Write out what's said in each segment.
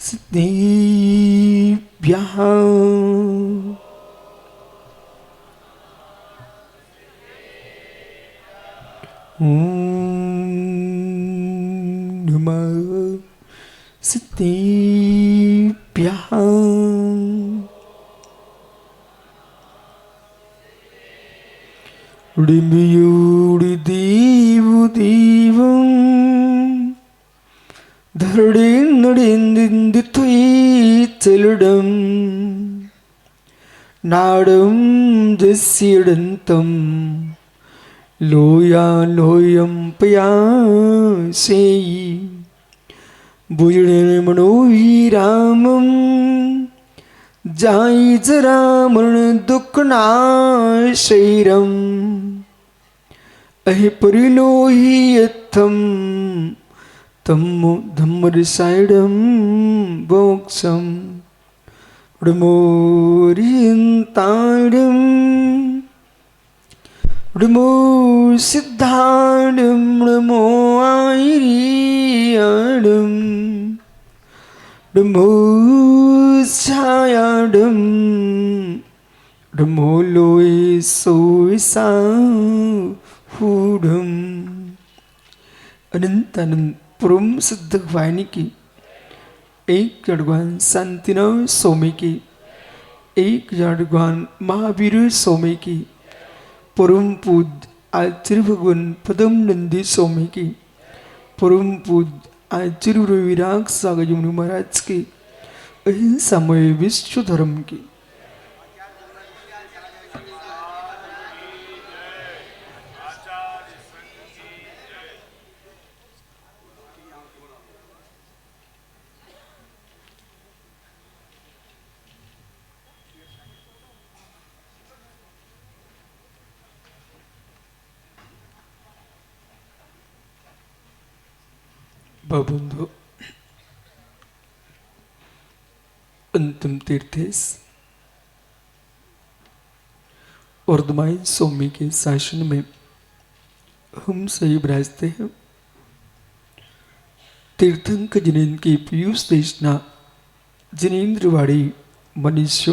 सिद्धिभ्यः नमः सिद्धिभ्यः उडिम्बियुडि दीवु दीवं धरडिन्नडिन्दिन्दि त्वयिचलुडं नाडं जस्यडन्तं लोया लोयं पयासेयि भुजनमनोविरामं जाई जरा मरण दुःखनाशैरम् अहि परिलोहियत्थं तम्मो धम्मरसायडं बोक्षं उडमोरियन्ताडं उडमो सिद्धाडं उडमो आयरियाडं उडमो छायाडं उडमो लोय सोयसा हूडम अनंत अनंत परम सिद्ध वाहिनी की एक जड़गवान शांतिनव स्वामी की एक जड़गवान महावीर स्वामी की परम पूज्य आचार्य भगवान पदम नंदी स्वामी की परम पूज्य आचार्य रविराग सागर यमुनी महाराज की अहिंसामय विश्व धर्म की बंधु अंतिम तीर्थेश अर्धमाई स्वामी के शासन में हम सही विराजते हैं। तीर्थंकर जिनेन्द्र की पीयूष देशना जिनेन्द्रवाड़ी मनुष्य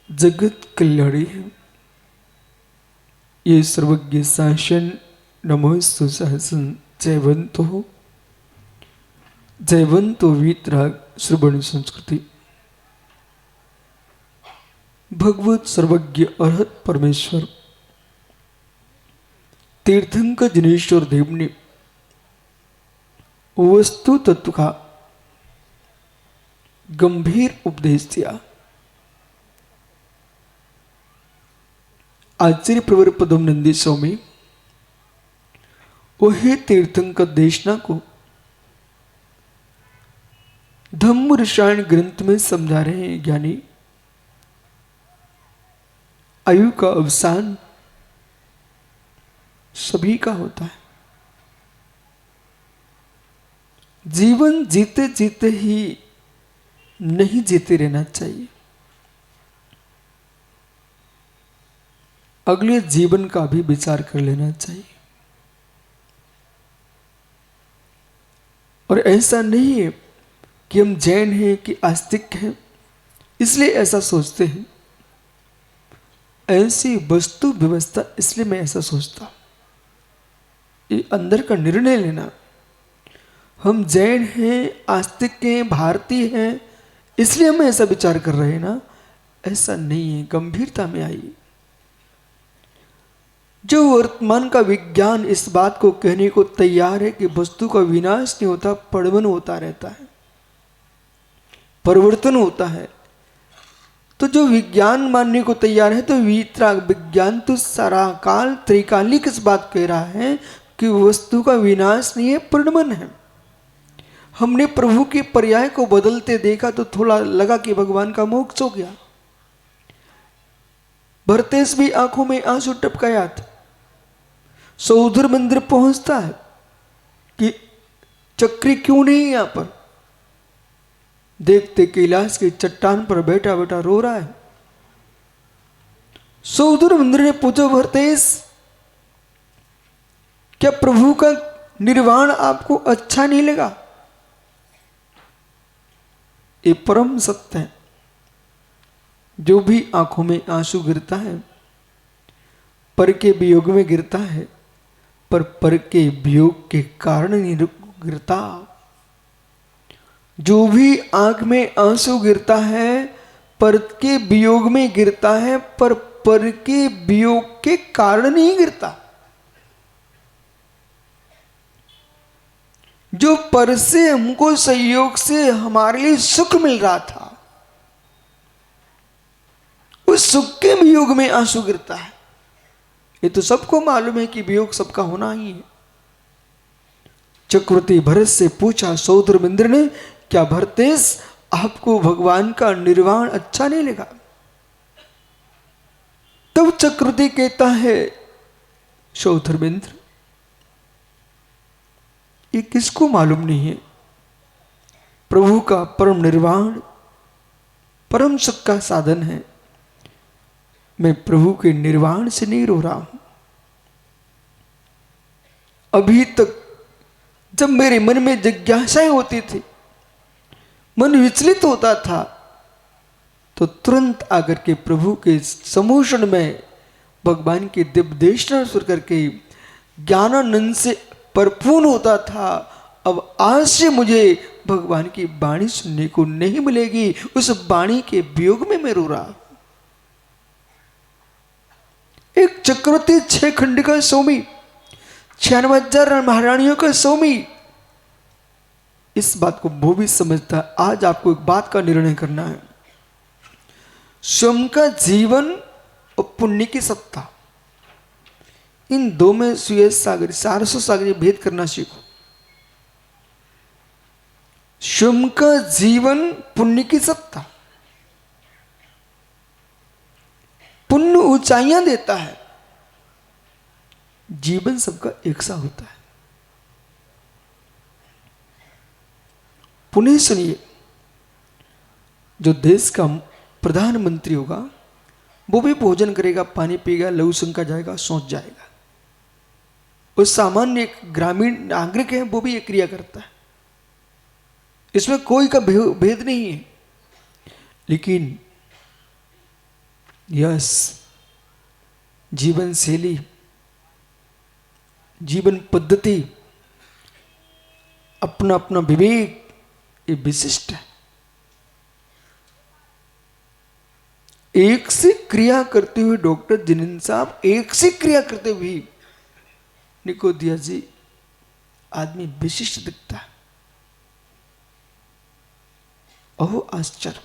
जगत कल्याणी है। ये सर्वज्ञ शासन नमोस्तु शासन जयवंतो वीतराग श्रवण संस्कृति भगवत सर्वज्ञ अरहत परमेश्वर तीर्थंकर जिनेश्वर देव ने वस्तु तत्व का गंभीर उपदेश दिया। आचार्य प्रवर पदम नंदी स्वामी वही तीर्थंकर देशना को धम्म रसायन ग्रंथ में समझा रहे हैं। ज्ञानी आयु का अवसान सभी का होता है। जीवन जीते जीते ही नहीं जीते रहना चाहिए, अगले जीवन का भी विचार कर लेना चाहिए। और ऐसा नहीं है कि हम जैन हैं कि आस्तिक हैं इसलिए ऐसा सोचते हैं, ऐसी वस्तु व्यवस्था इसलिए मैं ऐसा सोचता। ये अंदर का निर्णय लेना, हम जैन हैं, आस्तिक हैं, भारतीय हैं इसलिए हम ऐसा विचार कर रहे हैं ना, ऐसा नहीं है। गंभीरता में आइए। जो वर्तमान का विज्ञान इस बात को कहने को तैयार है कि वस्तु का विनाश नहीं होता, परिवर्तन होता रहता है, परिवर्तन होता है, तो जो विज्ञान मानने को तैयार है तो वीतराग विज्ञान तो सारा काल त्रिकालिक इस बात कह रहा है कि वस्तु का विनाश नहीं है, परिवर्तन है। हमने प्रभु के पर्याय को बदलते देखा तो थोड़ा लगा कि भगवान का मोक्ष हो गया। भरतेश भी आंखों में आंसू टपकाया था। सौधर मंदिर पहुंचता है कि चक्री क्यों नहीं यहां पर, देखते कैलाश की चट्टान पर बैठा बैठा रो रहा है। सौधर मंदिर ने पूछा, भरतेश क्या प्रभु का निर्वाण आपको अच्छा नहीं लगा? ये परम सत्य है। जो भी आंखों में आंसू गिरता है पर के वियोग में गिरता है, पर के वियोग के कारण नहीं गिरता। जो भी आंख में आंसू गिरता है पर के वियोग में गिरता है, पर के वियोग के कारण नहीं गिरता। जो पर से हमको सहयोग से हमारे लिए सुख मिल रहा था, उस सुख के वियोग में आंसू गिरता है। ये तो सबको मालूम है कि वियोग सबका होना ही है। चक्रवर्ती भरत से पूछा सौद्रमिंद्र ने, क्या भरतेश आपको भगवान का निर्वाण अच्छा नहीं लगा? तब चक्रवर्ती कहता है, सौद्रमिंद्र ये किसको मालूम नहीं है, प्रभु का परम निर्वाण परम सुख का साधन है। मैं प्रभु के निर्वाण से नहीं रो रहा हूं। अभी तक जब मेरे मन में जिज्ञासाएं होती थी, मन विचलित होता था, तो तुरंत आकर के प्रभु के सम्मोहन में भगवान के दिव्य देशना सुन करके ज्ञानानंद से परिपूर्ण होता था। अब आज से मुझे भगवान की वाणी सुनने को नहीं मिलेगी, उस वाणी के वियोग में मैं रो रहा। एक चक्रवर्ती 6 खंड का स्वामी, 96,000 महारानियों का स्वामी, इस बात को वो भी समझता है। आज आपको एक बात का निर्णय करना है। स्वयं का जीवन और पुण्य की सत्ता, इन दो में सुएज सागर सारस्वत सागर भेद करना सीखो। स्वयं का जीवन पुण्य की सत्ता, पुण्य ऊंचाइयां देता है, जीवन सबका एक सा होता है। पुण्य सुनिए, जो देश का प्रधानमंत्री होगा वो भी भोजन करेगा, पानी पिएगा, लघु संका जाएगा, सोच जाएगा। उस सामान्य एक ग्रामीण नागरिक है वो भी ये क्रिया करता है, इसमें कोई का भेद नहीं है। लेकिन यस, जीवन शैली, जीवन पद्धति, अपना अपना विवेक ये विशिष्ट है। एक से क्रिया करते हुए डॉक्टर जिनेंद्र साहब, एक से क्रिया करते हुए निकोदिया जी, आदमी विशिष्ट दिखता है। ओह आश्चर्य,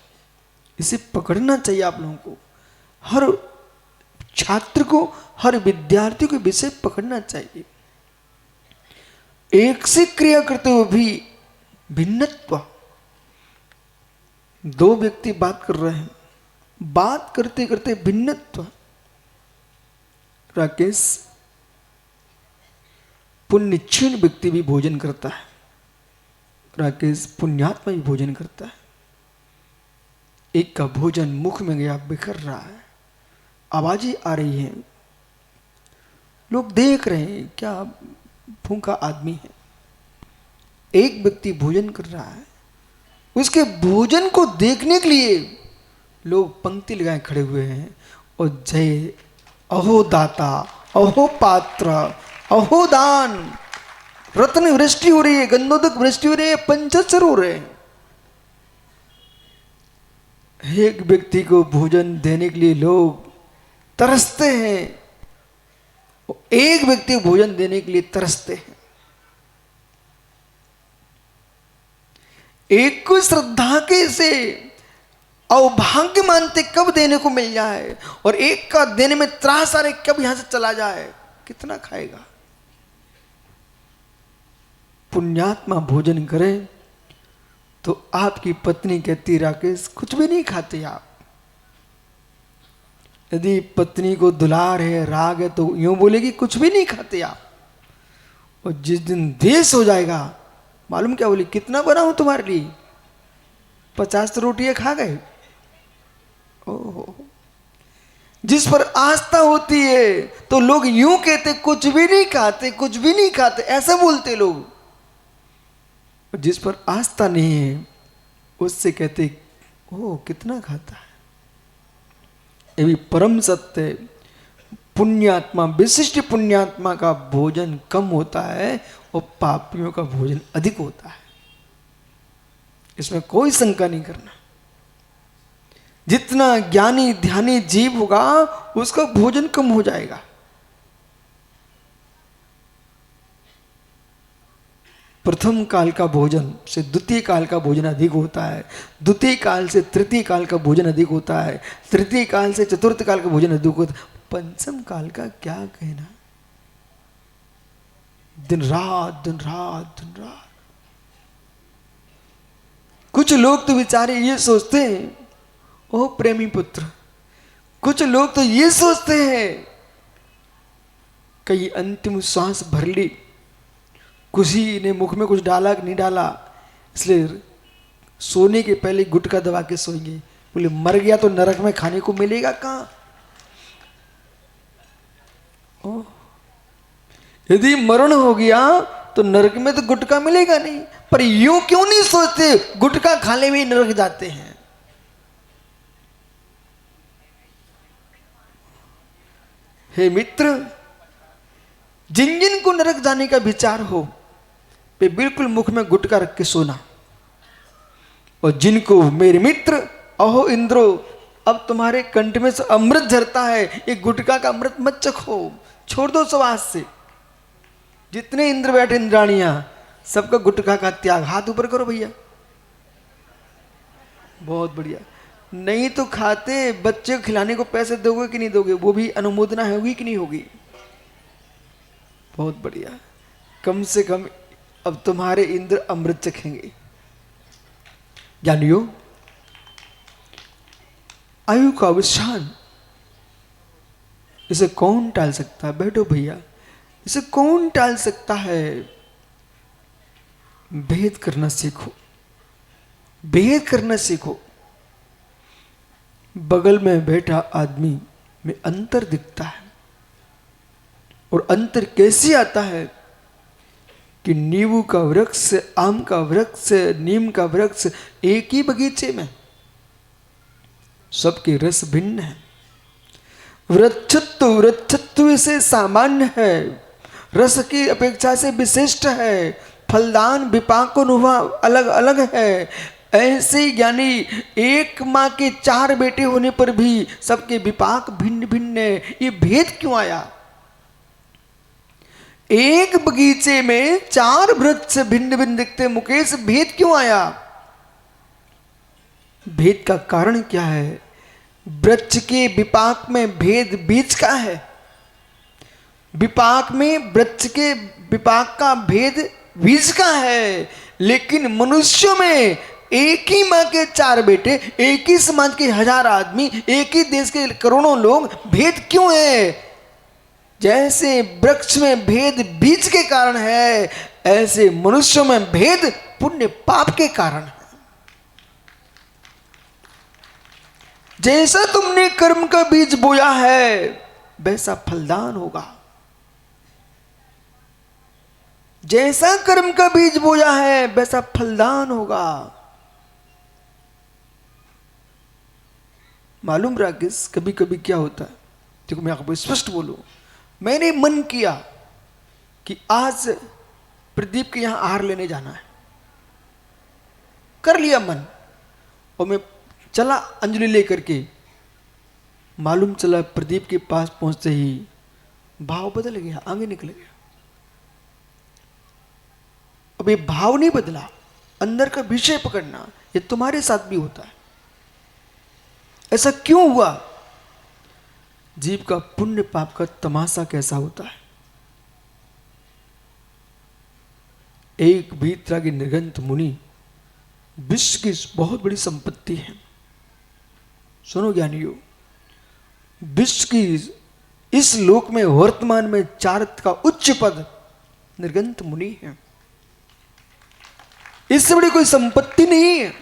इसे पकड़ना चाहिए आप लोगों को। हर छात्र को, हर विद्यार्थी को विषय पकड़ना चाहिए। एक से क्रिया करते हुए भी भिन्नत्व। दो व्यक्ति बात कर रहे हैं, बात करते करते भिन्नत्व। राकेश पुण्यक्षीण व्यक्ति भी भोजन करता है, राकेश पुण्यात्मा भी भोजन करता है। एक का भोजन मुख में गया, बिखर रहा है, आवाजें आ रही हैं, लोग देख रहे हैं क्या भूखा आदमी है। एक व्यक्ति भोजन कर रहा है, उसके भोजन को देखने के लिए लोग पंक्ति लगाए खड़े हुए हैं और जय अहो दाता, अहो पात्र, अहो दान, रत्न वृष्टि हो रही है, गंधोदक वृष्टि हो रही है, पंचाक्षर हो रहे हैं। एक व्यक्ति को भोजन देने के लिए लोग तरसते हैं, एक व्यक्ति को भोजन देने के लिए तरसते हैं। एक को श्रद्धा के से अभाग्य मानते कब देने को मिल जाए, और एक का देने में त्रास आ रहे कब यहां से चला जाए, कितना खाएगा। पुण्यात्मा भोजन करे तो आपकी पत्नी कहती, राकेश कुछ भी नहीं खाते आप। यदि पत्नी को दुलार है, राग है, तो यूं बोलेगी कुछ भी नहीं खाते आप। और जिस दिन देश हो जाएगा, मालूम क्या बोली, कितना बनाऊं तुम्हारे लिए, 50 रोटियां खा गए। ओहो, जिस पर आस्था होती है तो लोग यूं कहते कुछ भी नहीं खाते, कुछ भी नहीं खाते, ऐसा बोलते लोग। जिस पर आस्था नहीं है उससे कहते ओ कितना खाता है। ये भी परम सत्य है। पुण्यात्मा, विशिष्ट पुण्यात्मा का भोजन कम होता है और पापियों का भोजन अधिक होता है, इसमें कोई शंका नहीं करना। जितना ज्ञानी ध्यानी जीव होगा उसका भोजन कम हो जाएगा। प्रथम काल का भोजन से द्वितीय काल का भोजन अधिक होता है, द्वितीय काल से तृतीय काल का भोजन अधिक होता है, तृतीय काल से चतुर्थ काल का भोजन अधिक होता है, पंचम काल का क्या कहना। दिन रात दिन रात दिन रात। कुछ लोग तो बेचारे ये सोचते हैं, ओ प्रेमी पुत्र, कुछ लोग तो ये सोचते हैं कहीं अंतिम श्वास भर ली, किसी ने मुख में कुछ डाला कि नहीं डाला, इसलिए सोने के पहले गुटखा दबा के सोएंगे। बोले मर गया तो नरक में खाने को मिलेगा कहां। यदि मरण हो गया तो नरक में तो गुटखा मिलेगा नहीं। पर यूं क्यों नहीं सोचते गुटखा खाने में नरक जाते हैं। हे मित्र, जिन जिन को नरक जाने का विचार हो वे बिल्कुल मुख में गुटखा रख के सोना, और जिनको मेरे मित्र अहो इंद्रो अब तुम्हारे कंठ में से अमृत झरता है, ये गुटखा का अमृत मत चखो, छोड़ दो सुवास से। जितने इंद्र बैठे इंद्राणियां सबका गुटखा का त्याग, हाथ ऊपर करो भैया, बहुत बढ़िया। नहीं तो खाते बच्चे को खिलाने को पैसे दोगे कि नहीं दोगे, वो भी अनुमोदना होगी कि नहीं होगी। बहुत बढ़िया, कम से कम अब तुम्हारे इंद्र अमृत चखेंगे। जानियो आयु का अवसान इसे कौन टाल सकता है। बैठो भैया, इसे कौन टाल सकता है। भेद करना सीखो, भेद करना सीखो। बगल में बैठा आदमी में अंतर दिखता है, और अंतर कैसे आता है कि नींबू का वृक्ष, आम का वृक्ष, नीम का वृक्ष एक ही बगीचे में, सबके रस भिन्न है। वृक्षत्व से सामान्य है, रस की अपेक्षा से विशिष्ट है, फलदान विपाक अनुभव अलग अलग है। ऐसे यानी एक माँ के 4 बेटे होने पर भी सबके विपाक भिन्न भिन्न है। ये भेद क्यों आया। एक बगीचे में 4 वृक्ष भिन्न भिन्न दिखते, मुकेश भेद क्यों आया। भेद का कारण क्या है। वृक्ष के विपाक में भेद बीज का है, विपाक में वृक्ष के विपाक का भेद बीज का है। लेकिन मनुष्यों में एक ही माँ के 4 बेटे, एक ही समाज के 1000 आदमी, एक ही देश के करोड़ों लोग, भेद क्यों है। जैसे वृक्ष में भेद बीज के कारण है, ऐसे मनुष्यों में भेद पुण्य पाप के कारण है। जैसा तुमने कर्म का बीज बोया है वैसा फलदान होगा। जैसा कर्म का बीज बोया है वैसा फलदान होगा। मालूम राकेश, कभी कभी क्या होता है, देखो मैं आपको स्पष्ट बोलूं, मैंने मन किया कि आज प्रदीप के यहां आहार लेने जाना है, कर लिया मन, और मैं चला अंजलि लेकर के। मालूम चला प्रदीप के पास पहुंचते ही भाव बदल गया, आगे निकल गया। अब ये भाव नहीं बदला, अंदर का विषय पकड़ना, ये तुम्हारे साथ भी होता है। ऐसा क्यों हुआ। जीव का पुण्य पाप का तमाशा कैसा होता है। एक वीतरागी निर्गंत मुनि विश्व की बहुत बड़ी संपत्ति है। सुनो ज्ञानियों, विश्व की इस लोक में वर्तमान में 4 का उच्च पद निर्गंत मुनि है। इससे बड़ी कोई संपत्ति नहीं है।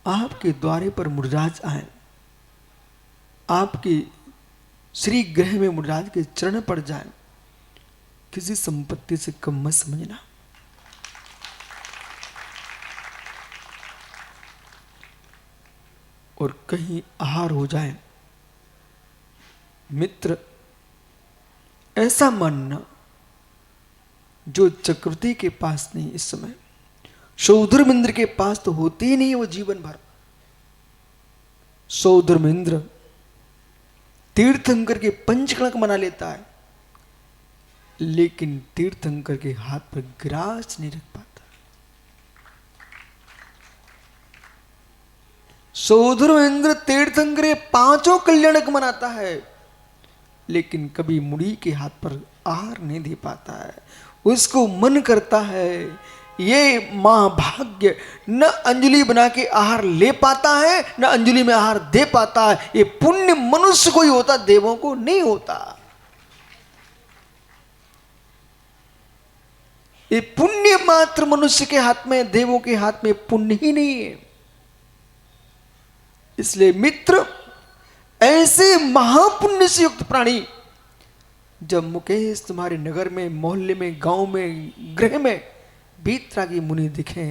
आपके द्वारे पर मुनिराज आए, आपके श्री गृह में मुनिराज के चरण पड़ जाए, किसी संपत्ति से कम मत समझना। और कहीं आहार हो जाए। मित्र, ऐसा मानना जो चक्रवर्ती के पास नहीं, इस समय सौधर्मेंद्र के पास तो होती ही नहीं है वो जीवन भर। सौधर्मेंद्र तीर्थंकर के पंचकणक मना लेता है, लेकिन तीर्थंकर के हाथ पर ग्रास नहीं रख पाता। सौधर्मेंद्र तीर्थंकर पांचों कल्याणक मनाता है, लेकिन कभी मुड़ी के हाथ पर आहार नहीं दे पाता है। उसको मन करता है ये महाभाग्य, न अंजलि बना के आहार ले पाता है, न अंजलि में आहार दे पाता है। ये पुण्य मनुष्य को ही होता, देवों को नहीं होता। ये पुण्य मात्र मनुष्य के हाथ में, देवों के हाथ में पुण्य ही नहीं है। इसलिए मित्र, ऐसे महापुण्य से युक्त प्राणी जब मुकेश तुम्हारे नगर में, मोहल्ले में, गांव में, गृह में बीतरागी मुनि दिखे,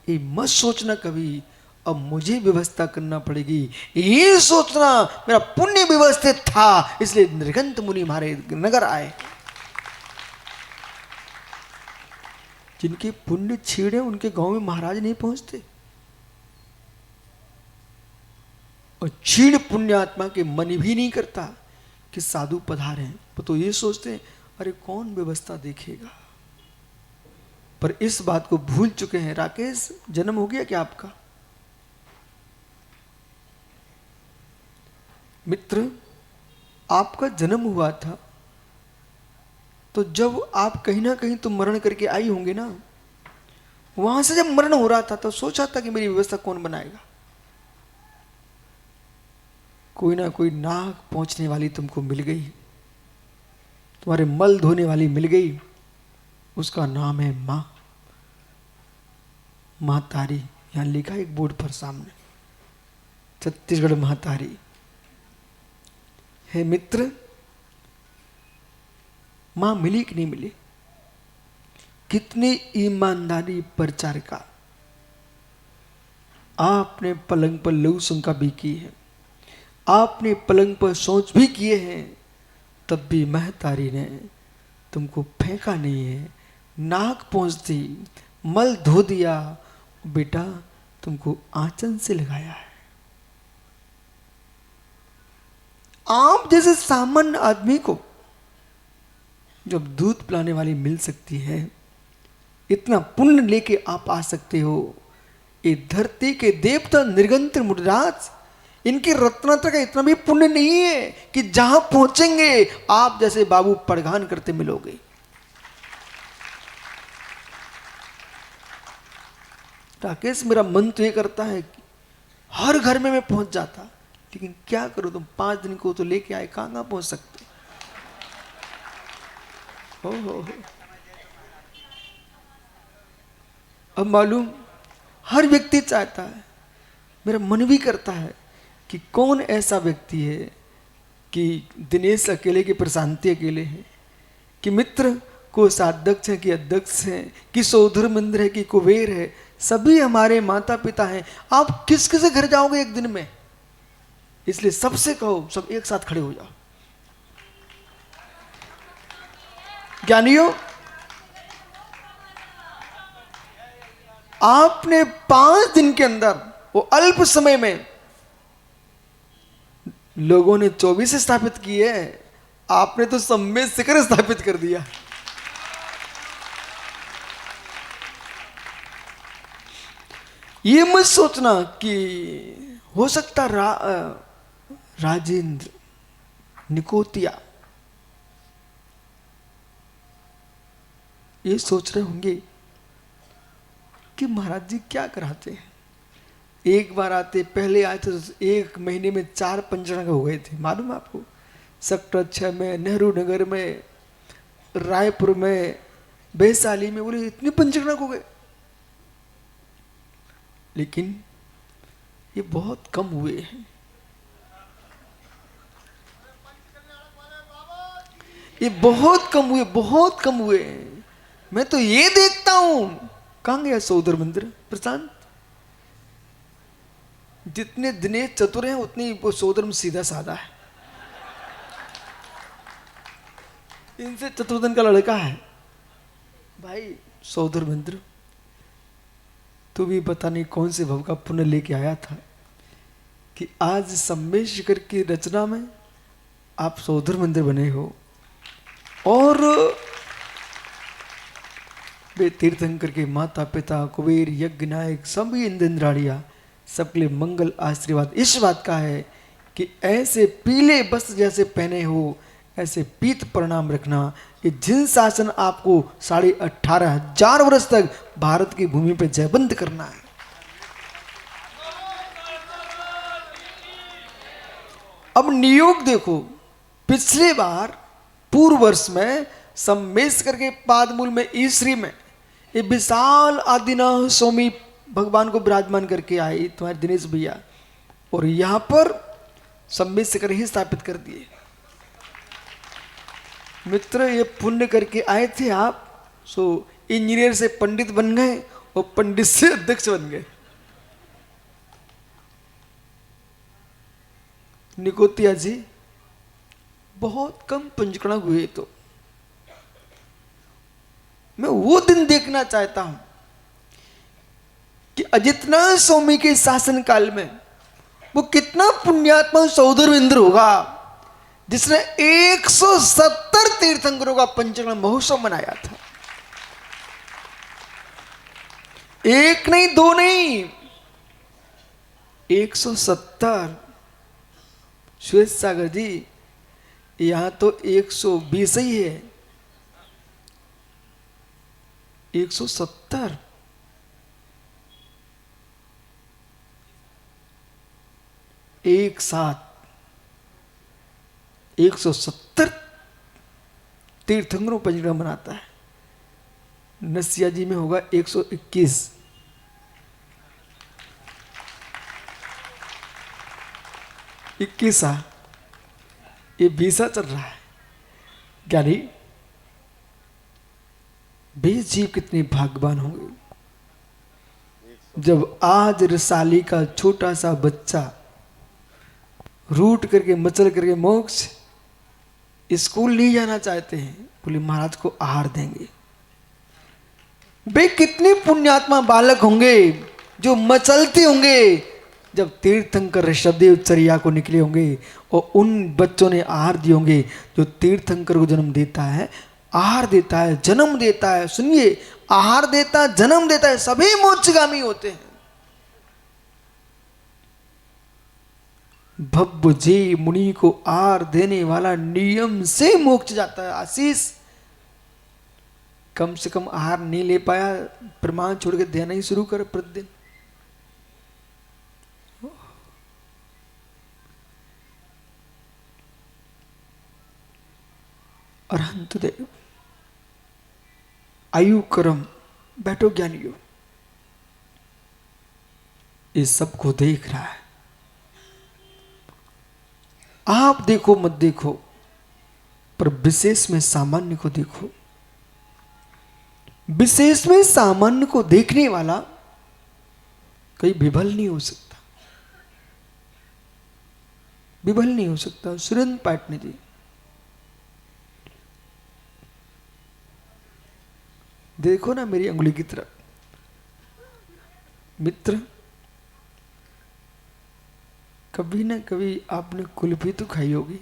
ये मत सोचना कभी अब मुझे व्यवस्था करना पड़ेगी। ये सोचना मेरा पुण्य व्यवस्थित था, इसलिए नृगंत मुनि हमारे नगर आए। जिनके पुण्य छीड़े उनके गांव में महाराज नहीं पहुंचते, और क्षीण पुण्यात्मा के मन भी नहीं करता कि साधु पधारे हैं। तो ये सोचते हैं अरे कौन व्यवस्था देखेगा। पर इस बात को भूल चुके हैं। राकेश, जन्म हो गया क्या आपका? मित्र, आपका जन्म हुआ था तो जब आप कहीं ना कहीं तो मरण करके आई होंगे ना। वहां से जब मरण हो रहा था तो सोचा था कि मेरी व्यवस्था कौन बनाएगा। कोई ना कोई नाक पहुंचने वाली तुमको मिल गई, तुम्हारे मल धोने वाली मिल गई, उसका नाम है मां। महातारी, यहां लिखा एक बोर्ड पर सामने, छत्तीसगढ़ महातारी है। मित्र, मां मिली कि नहीं मिली? कितनी ईमानदारी परिचार का। आपने पलंग पर लहू शंका भी की है, आपने पलंग पर सोच भी किए हैं, तब भी महतारी ने तुमको फेंका नहीं है। नाक पहुंचती, मल धो दिया, बेटा तुमको आंचल से लगाया है। आप जैसे सामान्य आदमी को जब दूध पिलाने वाली मिल सकती है, इतना पुण्य लेके आप आ सकते हो। ये धरती के देवता नृगंत मुनिराज, इनके रत्नात्र का इतना भी पुण्य नहीं है कि जहां पहुंचेंगे आप जैसे बाबू पड़घान करते मिलोगे। राकेश, मेरा मन तो ये करता है कि हर घर में मैं पहुंच जाता, लेकिन क्या करूं, तुम 5 दिन को तो लेके आए, कहां पहुंच सकते हो। अब मालूम, हर व्यक्ति चाहता है, मेरा मन भी करता है कि कौन ऐसा व्यक्ति है कि दिनेश अकेले की प्रशांति अकेले है, कि मित्र को साध्यक्ष है कि अध्यक्ष है, कि सौधर्मेंद्र है कि कुबेर है, सभी हमारे माता पिता हैं। आप किस किस घर जाओगे एक दिन में? इसलिए सबसे कहो सब एक साथ खड़े हो जाओ। ज्ञानियों, आपने 5 दिन के अंदर, वो अल्प समय में, लोगों ने 24 स्थापित किए, आपने तो सम्मेद शिखर स्थापित कर दिया। ये मत सोचना कि हो सकता राजेंद्र निकोतिया ये सोच रहे होंगे कि महाराज जी क्या कराते हैं। एक बार आते, पहले आए थे तो 1 महीने में 4 पंचकर्म हो गए थे, मालूम है आपको? सेक्टर 6 में, नेहरू नगर में, रायपुर में, वैशाली में, बोले इतने पंचकर्म हो गए। लेकिन ये बहुत कम हुए हैं, ये बहुत कम हुए, बहुत कम हुए। मैं तो ये देखता हूं, कहां गया सौधर्मेंद्र प्रशांत? जितने दिनेश चतुर हैं उतनी वो सोदर्म सीधा साधा है। इनसे चतुर्दन का लड़का है भाई सौधर्मेंद्र। तू भी पता नहीं कौन से भव का पुण्य लेके आया था कि आज सम्मेशकर की रचना में आप सौधर्मेंद्र बने हो। और वे तीर्थंकर के माता पिता कुबेर यज्ञ नायक सभी इंद्राड़िया सबके लिए मंगल आशीर्वाद इस बात का है कि ऐसे पीले वस्त्र जैसे पहने हो ऐसे पीत परिणाम रखना। ये जिन शासन आपको 18,500 वर्ष तक भारत की भूमि पर जयबंद करना है। अब नियोग देखो, पिछले बार पूर्व वर्ष में सम्मेशकर के पादमूल में ईश्वरी में ये विशाल आदिनाथ स्वामी भगवान को विराजमान करके आए तुम्हारे दिनेश भैया, और यहां पर सम्मेशकर ही स्थापित कर दिए। मित्र ये पुण्य करके आए थे आप, सो इंजीनियर से पंडित बन गए और पंडित से अध्यक्ष बन गए। निकोतिया जी बहुत कम पंचकणा हुए, तो मैं वो दिन देखना चाहता हूं कि अजितनाथ स्वामी के शासन काल में वो कितना पुण्यात्मा सौधर्मेंद्र होगा जिसने 170 तीर्थंकरों का पंचकर्म महोत्सव मनाया था। एक नहीं दो नहीं 170। श्वेत सागर जी यहां तो 120 ही है, 170 एक साथ 170 तीर्थंकरों पंचकर्म मनाता है। नसिया जी में होगा 121। ये 20 चल रहा है। ज्ञानी वे जीव कितने भाग्यवान होंगे जब आज रसाली का छोटा सा बच्चा रूट करके मचल करके मोक्ष स्कूल नहीं जाना चाहते हैं, बोले महाराज को आहार देंगे। वे कितने पुण्यात्मा बालक होंगे जो मचलते होंगे जब तीर्थंकर ऋषभदेव चर्या को निकले होंगे और उन बच्चों ने आहार दिए होंगे। जो तीर्थंकर को जन्म देता है, आहार देता है, जन्म देता है, सुनिए आहार देता है, जन्म देता है, सभी मोक्षगामी होते हैं। भव्य जी मुनि को आहार देने वाला नियम से मोक्ष जाता है। आशीष कम से कम आहार नहीं ले पाया, प्रमाण छोड़ के देना ही शुरू कर प्रतिदिन। अरहंत देव आयु कर्म बैठो ज्ञानियों, ये सबको देख रहा है। आप देखो मत देखो, पर विशेष में सामान्य को देखो। विशेष में सामान्य को देखने वाला कहीं विभल नहीं हो सकता, विभल नहीं हो सकता। सुरेंद्र पाटनी जी देखो ना मेरी अंगुली की तरफ। मित्र कभी ना कभी आपने कुल्फी तो खाई होगी,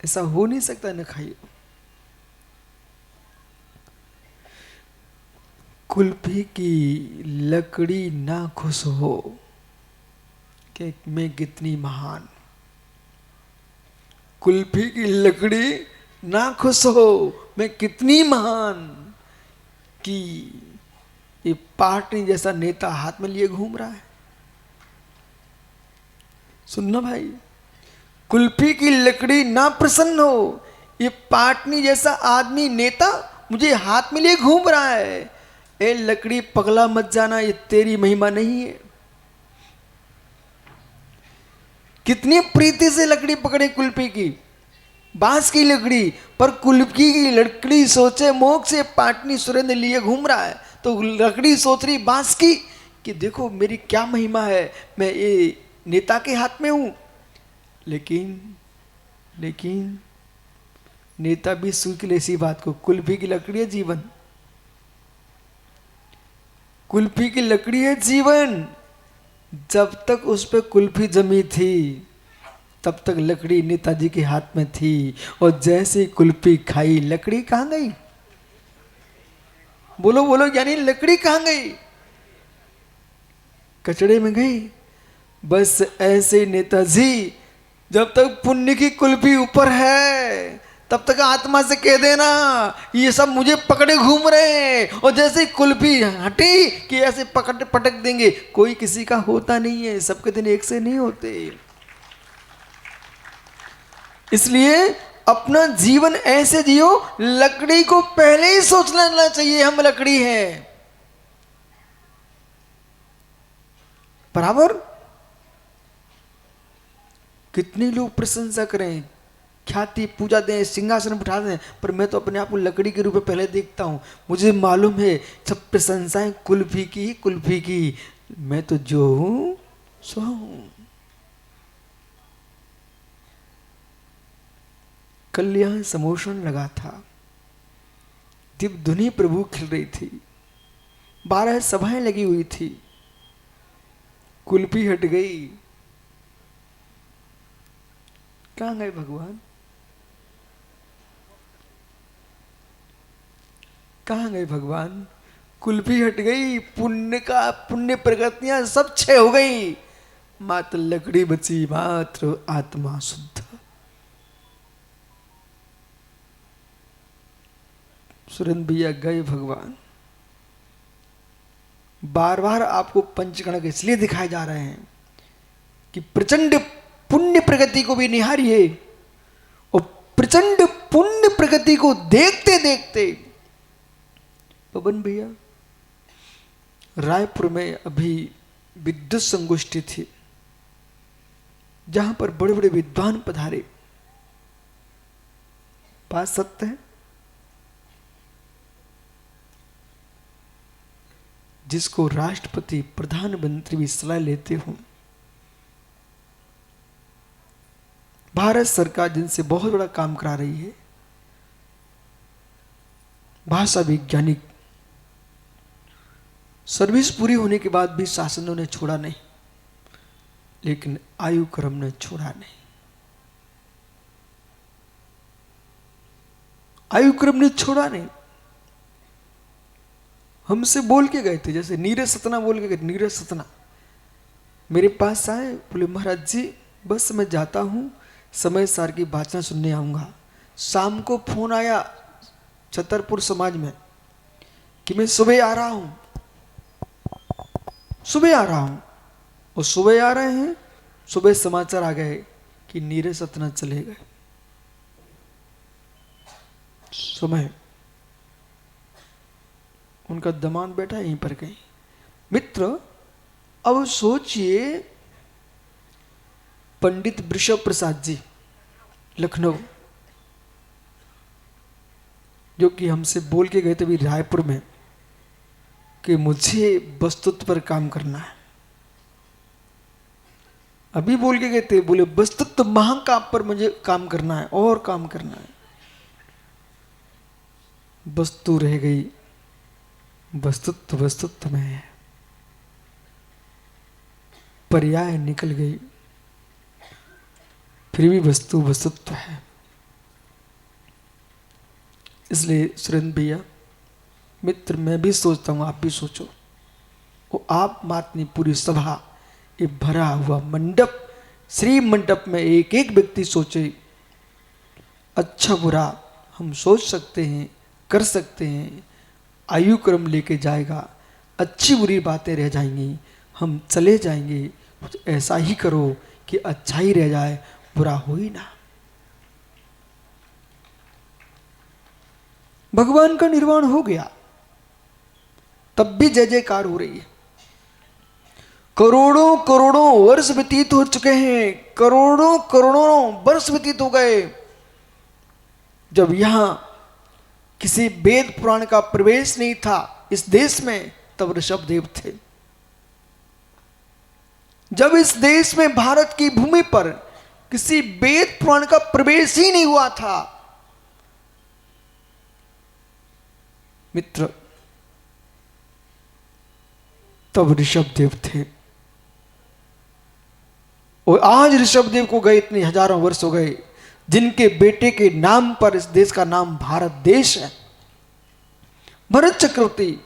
ऐसा हो नहीं सकता न खाई हो। कुल्फी की लकड़ी ना खुश हो कि मैं कितनी महान, कुल्फी की लकड़ी ना खुश हो मैं कितनी महान, कि ये पार्टी जैसा नेता हाथ में लिए घूम रहा है। सुनना भाई, कुल्फी की लकड़ी ना प्रसन्न हो, ये पाटनी जैसा आदमी नेता मुझे हाथ में लिए घूम रहा है। ए लकड़ी पगला मत जाना, ये तेरी महिमा नहीं है। कितनी प्रीति से लकड़ी पकड़े कुल्फी की, बांस की लकड़ी, पर कुल्फी की लकड़ी सोचे मोक्ष से पाटनी सुरेंद्र लिए घूम रहा है, तो लकड़ी सोच रही बांस की कि देखो मेरी क्या महिमा है, मैं ये नेता के हाथ में हूं। लेकिन लेकिन नेता भी सूख ले इसी बात को, कुल्फी की लकड़ी है जीवन, कुल्फी की लकड़ी है जीवन। जब तक उस पर कुल्फी जमी थी तब तक लकड़ी नेताजी के हाथ में थी, और जैसे कुल्फी खाई लकड़ी कहां गई? बोलो बोलो, यानी लकड़ी कहां गई? कचड़े में गई। बस ऐसे नेताजी, जब तक पुण्य की कुल्फी ऊपर है तब तक आत्मा से कह देना ये सब मुझे पकड़े घूम रहे हैं, और जैसे कुल्फी हटी कि ऐसे पकड़ पटक देंगे। कोई किसी का होता नहीं है, सबके दिन एक से नहीं होते। इसलिए अपना जीवन ऐसे जियो, लकड़ी को पहले ही सोच लेना चाहिए हम लकड़ी हैं, बराबर। कितने लोग प्रशंसा करें, ख्याति पूजा दें, सिंहासन बिठा दें, पर मैं तो अपने आप को लकड़ी के रूप में पहले देखता हूं। मुझे मालूम है सब प्रशंसाएं कुल्फी की कुल्फी की, मैं तो जो हूं सो हूं। कल यहां समोषण लगा था, दिव्य धुनी प्रभु खिल रही थी, 12 सभाएं लगी हुई थी, कुल्फी हट गई। कहां गए भगवान? कहां गए भगवान? कुल्फी हट गई, पुण्य प्रगतियां सब क्षय हो गई, मात्र लकड़ी बची, मात्र आत्मा शुद्ध। सुरेंद्र भैया गए भगवान। बार बार आपको पंचकणक इसलिए दिखाए जा रहे हैं कि प्रचंड पुण्य प्रगति को भी निहारिए, और प्रचंड पुण्य प्रगति को देखते देखते पवन भैया, रायपुर में अभी विद्युत संगोष्ठी थी जहां पर बड़े बड़े विद्वान पधारे। बात सत्य है, जिसको राष्ट्रपति प्रधानमंत्री भी सलाह लेते हों, भारत सरकार जिनसे बहुत बड़ा काम करा रही है, भाषा वैज्ञानिक, सर्विस पूरी होने के बाद भी शासनों ने छोड़ा नहीं, लेकिन आयु क्रम ने छोड़ा नहीं। आयु क्रम ने छोड़ा नहीं। हमसे बोल के गए थे, जैसे नीरज सतना बोल के गए, नीरज सतना मेरे पास आए, बोले महाराज जी बस मैं जाता हूं, समय सार की वाचन सुनने आऊंगा। शाम को फोन आया छतरपुर समाज में कि मैं सुबह आ रहा हूं, सुबह आ रहा हूं। और सुबह आ रहे हैं, सुबह समाचार आ गए कि नीरज सतना चले गए। समय उनका दमाद बैठा यहीं पर कहीं। मित्र, अब सोचिए, पंडित वृषभ प्रसाद जी लखनऊ, जो कि हमसे बोल के गए थे भी रायपुर में कि मुझे वस्तुत्व पर काम करना है। अभी बोल के गए थे, बोले वस्तुत्व महाकाव्य पर मुझे काम करना है और काम करना है। वस्तु रह गई, वस्तुत्व में है, पर्याय निकल गई, फिर भी वस्तु वस्तुत्व है। इसलिए सुरेंद्र भैया, मित्र, मैं भी सोचता हूं, आप भी सोचो, वो आप मातनी पूरी सभा, ये भरा हुआ मंडप, श्री मंडप में एक एक व्यक्ति सोचे, अच्छा बुरा हम सोच सकते हैं, कर सकते हैं, आयु क्रम लेके जाएगा, अच्छी बुरी बातें रह जाएंगी, हम चले जाएंगे। तो ऐसा ही करो कि अच्छा ही रह जाए, बुरा हो ही ना। भगवान का निर्वाण हो गया, तब भी जय जयकार हो रही है। करोड़ों करोड़ों वर्ष व्यतीत हो चुके हैं, करोड़ों करोड़ों वर्ष व्यतीत हो गए, जब यहां किसी वेद पुराण का प्रवेश नहीं था इस देश में, तब ऋषभ देव थे। जब इस देश में भारत की भूमि पर किसी वेद पुराण का प्रवेश ही नहीं हुआ था, मित्र, तब ऋषभदेव थे। और आज ऋषभदेव को गए इतने हजारों वर्ष हो गए, जिनके बेटे के नाम पर इस देश का नाम भारत देश है। भरत चक्रवर्ती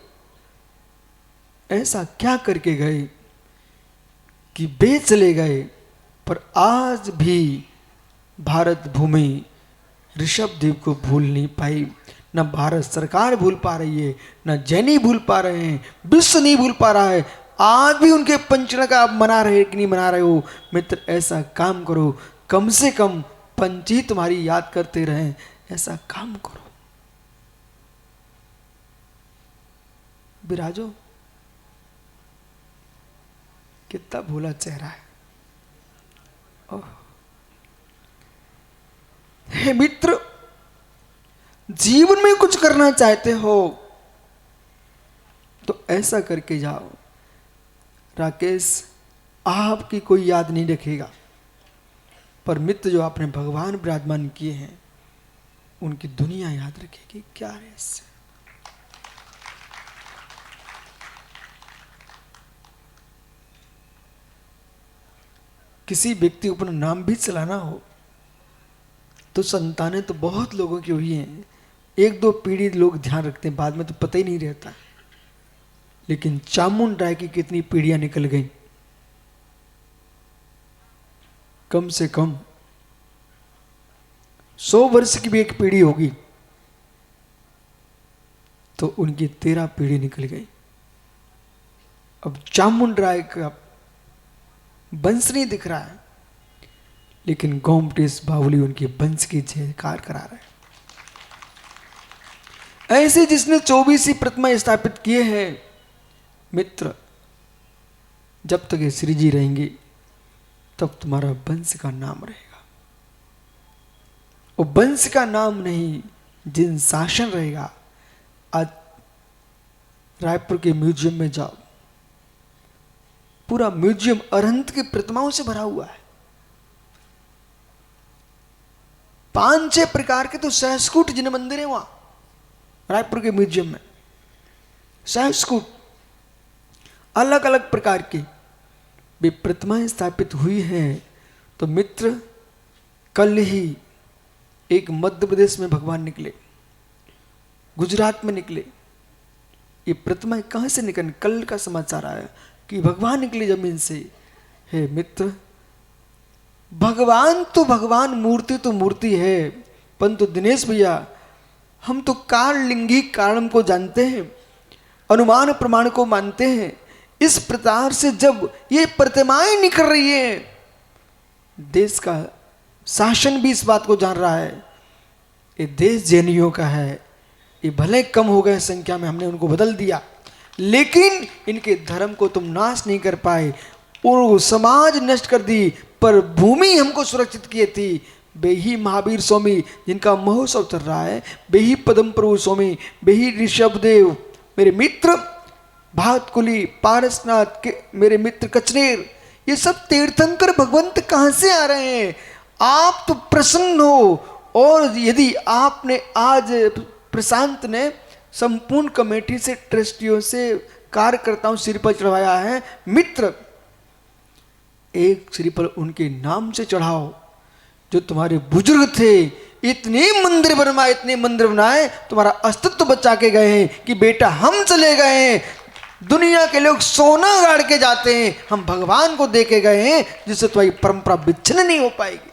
ऐसा क्या करके गए कि वे चले गए, पर आज भी भारत भूमि ऋषभदेव को भूल नहीं पाई। न भारत सरकार भूल पा रही है, न जैनी भूल पा रहे हैं, विश्व नहीं भूल पा रहा है। आज भी उनके पंचरण का आप मना रहे कि नहीं मना रहे हो, मित्र ऐसा काम करो, कम से कम पंची तुम्हारी याद करते रहें, ऐसा काम करो। विराजो, कितना भोला चेहरा है। हे मित्र, जीवन में कुछ करना चाहते हो तो ऐसा करके जाओ। राकेश, आपकी कोई याद नहीं रखेगा, पर मित्र जो आपने भगवान विराजमान किए हैं उनकी दुनिया याद रखेगी। क्या है इससे? किसी व्यक्ति को अपना नाम भी चलाना हो तो संतानें तो बहुत लोगों की हुई हैं, एक दो पीढ़ी लोग ध्यान रखते हैं, बाद में तो पता ही नहीं रहता। लेकिन चामुंड राय की कितनी पीढ़ियां निकल गई, कम से कम 100 वर्ष की भी एक पीढ़ी होगी तो उनकी 13 पीढ़ी निकल गई। अब चामुंड राय का वंश नहीं दिख रहा है, लेकिन गोमटेश बावली उनके वंश की जयकार करा रहे हैं। ऐसे जिसने 24 प्रतिमा स्थापित किए हैं, मित्र, जब तक ये श्री जी रहेंगे तब तुम्हारा वंश का नाम रहेगा। और वंश का नाम नहीं, जिन शासन रहेगा। आज रायपुर के म्यूजियम में जाओ, पूरा म्यूजियम अरहंत की प्रतिमाओं से भरा हुआ है। 5-6 प्रकार के तो सहस्कूट जिन मंदिर है वहां रायपुर के म्यूजियम में, सहस्कूट अलग अलग प्रकार की वे प्रतिमाएं स्थापित हुई हैं। तो मित्र, कल ही एक मध्य प्रदेश में भगवान निकले, गुजरात में निकले। ये प्रतिमाएं कहां से निकली? कल का समाचार आया कि भगवान निकले जमीन से। हे मित्र, भगवान तो भगवान, मूर्ति तो मूर्ति है, परंतु दिनेश भैया, हम तो काललिंगी कारण को जानते हैं, अनुमान प्रमाण को मानते हैं। इस प्रकार से जब ये प्रतिमाएं निकल रही है, देश का शासन भी इस बात को जान रहा है, ये देश जैनियों का है। ये भले कम हो गए संख्या में, हमने उनको बदल दिया, लेकिन इनके धर्म को तुम नाश नहीं कर पाए और समाज नष्ट कर दी, पर भूमि हमको सुरक्षित किए थी। वे ही महावीर स्वामी जिनका महोत्सव चल रहा है, वे ही पद्म प्रभु स्वामी, वे ही ऋषभदेव, मेरे मित्र भातकुली, पारसनाथ के मेरे मित्र कचनेर, ये सब तीर्थंकर भगवंत कहां से आ रहे हैं? आप तो प्रसन्न हो। और यदि आपने आज प्रशांत ने संपूर्ण कमेटी से, ट्रस्टियों से, कार्यकर्ताओं सिर पर चढ़वाया है, मित्र एक श्रीफल उनके नाम से चढ़ाओ। जो तुम्हारे बुजुर्ग थे, इतने मंदिर बनवाए, इतने मंदिर बनाए, तुम्हारा अस्तित्व बचा के गए हैं कि बेटा हम चले गए हैं, दुनिया के लोग सोना गाड़ के जाते हैं, हम भगवान को दे के गए हैं, जिससे तुम्हारी परंपरा विच्छिन्न नहीं हो पाएगी।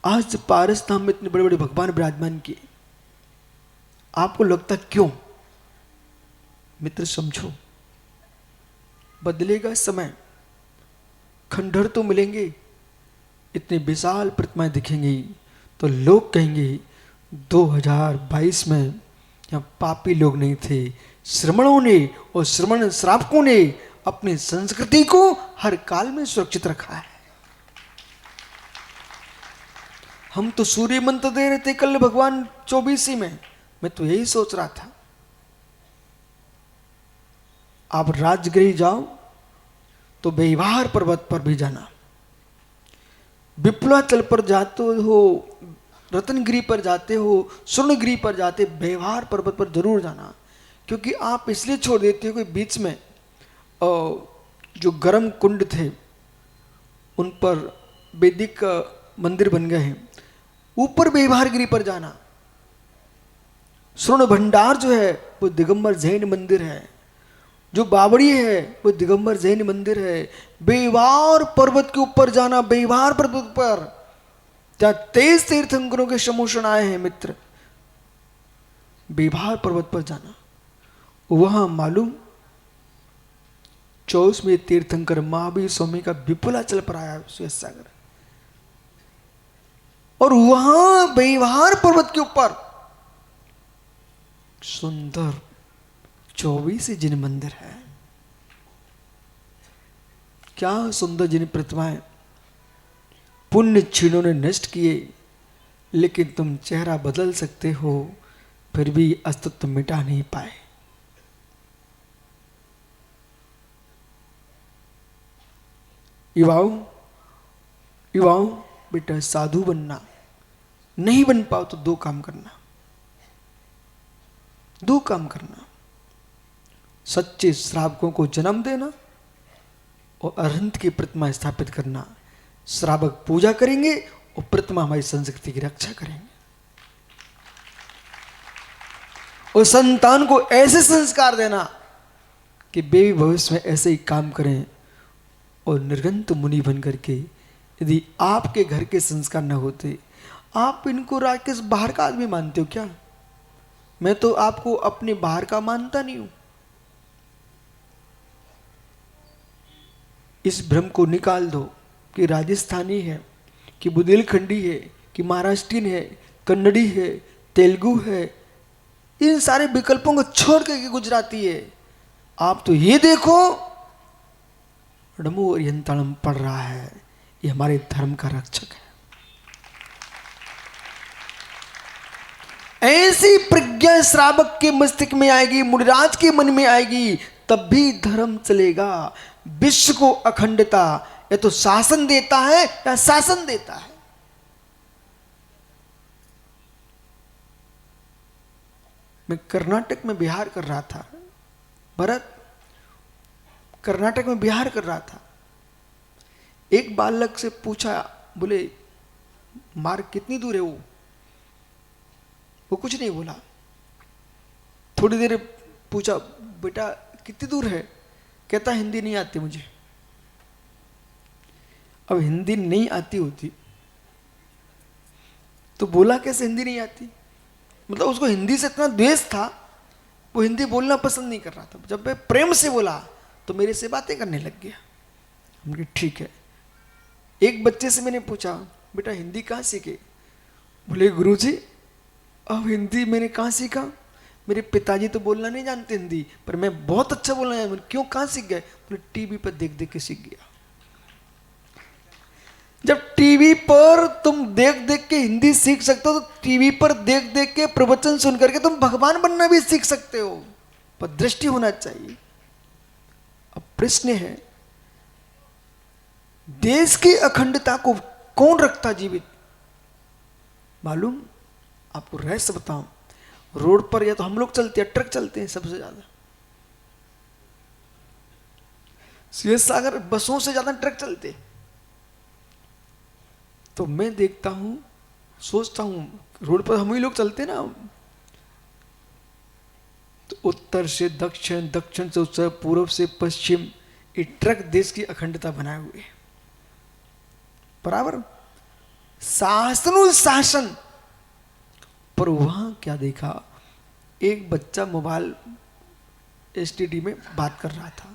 आज पारस धाम में इतने बड़े बड़े भगवान विराजमान किए, आपको लगता क्यों? मित्र समझो, बदलेगा समय, खंडहर तो मिलेंगे, इतने विशाल प्रतिमाएं दिखेंगी, तो लोग कहेंगे 2022 में यहाँ पापी लोग नहीं थे, श्रमणों ने और श्रमण श्रावकों ने अपनी संस्कृति को हर काल में सुरक्षित रखा है। हम तो सूर्य मंत्र दे रहे थे कल भगवान 24 में, मैं तो यही सोच रहा था। आप राजगृह जाओ, तो बेवार पर्वत पर भी जाना, विप्लवाचल पर जाते हो, रत्नगिरी पर जाते हो, स्वर्णगिरी पर जाते, बेवार पर्वत पर जरूर जाना। क्योंकि आप इसलिए छोड़ देते हो कि बीच में जो गर्म कुंड थे उन पर वैदिक मंदिर बन गए हैं। ऊपर बेवार गिरी पर जाना, स्वर्ण भंडार जो है वो दिगंबर जैन मंदिर है, जो बावड़ी है वो दिगंबर जैन मंदिर है। बेवार पर्वत के ऊपर जाना, बेवार पर्वत पर जहां 23 तीर्थंकरों के समूषण आए हैं मित्र, बेवार पर्वत पर जाना। वहां मालूम 24वें तीर्थंकर महावीर स्वामी का विपुलाचल पर आया सुयस सागर, और वहां बेवार पर्वत के ऊपर सुंदर 24 जिन मंदिर है। क्या सुंदर जिन प्रतिमाएं, पुण्य क्षीणों ने नष्ट किए, लेकिन तुम चेहरा बदल सकते हो फिर भी अस्तित्व मिटा नहीं पाए। युवाओं बेटा, साधु बनना नहीं बन पाओ तो दो काम करना, दो काम करना। सच्चे श्रावकों को जन्म देना और अरहंत की प्रतिमा स्थापित करना। श्रावक पूजा करेंगे और प्रतिमा हमारी संस्कृति की रक्षा करेंगे। और संतान को ऐसे संस्कार देना कि वे भविष्य में ऐसे ही काम करें और निर्गंत मुनि बन करके, यदि आपके घर के संस्कार न होते, आप इनको राकेश बाहर का आदमी मानते हो क्या? मैं तो आपको अपने बाहर का मानता नहीं हूं। इस भ्रम को निकाल दो कि राजस्थानी है, कि बुंदेलखंडी है, कि महाराष्ट्रीयन है, कन्नड़ी है, तेलुगु है, इन सारे विकल्पों को छोड़ के गुजराती है। आप तो ये देखो नमो ओरियंतालम पढ़ रहा है, ये हमारे धर्म का रक्षक है। ऐसी प्रज्ञा श्रावक के मस्तिष्क में आएगी, मुनिराज के मन में आएगी, तब भी धर्म चलेगा। विश्व को अखंडता या तो शासन देता है या शासन देता है। मैं कर्नाटक में बिहार कर रहा था, भरत, कर्नाटक में बिहार कर रहा था। एक बालक से पूछा, बोले मार्ग कितनी दूर है? वो कुछ नहीं बोला। थोड़ी देर पूछा, बेटा कितनी दूर है? कहता हिंदी नहीं आती मुझे। अब हिंदी नहीं आती होती तो बोला कैसे हिंदी नहीं आती? मतलब उसको हिंदी से इतना द्वेष था, वो हिंदी बोलना पसंद नहीं कर रहा था। जब मैं प्रेम से बोला तो मेरे से बातें करने लग गया। हमने ठीक है। एक बच्चे से मैंने पूछा, बेटा हिंदी कहाँ सीखे? बोले गुरुजी अब हिंदी मैंने कहाँ सीखा? मेरे पिताजी तो बोलना नहीं जानते हिंदी, पर मैं बहुत अच्छा बोलना है। क्यों, कहाँ सीख गए? बोले टीवी पर देख देख के सीख गया। जब टीवी पर तुम देख देख के हिंदी सीख सकते हो, तो टीवी पर देख देख के प्रवचन सुन करके तुम भगवान बनना भी सीख सकते हो, पर दृष्टि होना चाहिए। अब प्रश्न है, देश की अखंडता को कौन रखता जीवित? मालूम आपको रहस्य बताऊं, रोड पर या तो हम लोग चलते हैं, ट्रक चलते हैं सबसे ज्यादा। सुयस सागर बसों से ज्यादा ट्रक चलते। तो मैं देखता हूं, सोचता हूं, रोड पर हम ही लोग चलते ना, तो उत्तर से दक्षिण, दक्षिण से उत्तर, पूर्व से पश्चिम, ये ट्रक देश की अखंडता बनाए हुए बराबर शासन। पर वहां क्या देखा, एक बच्चा मोबाइल एसटीडी में बात कर रहा था,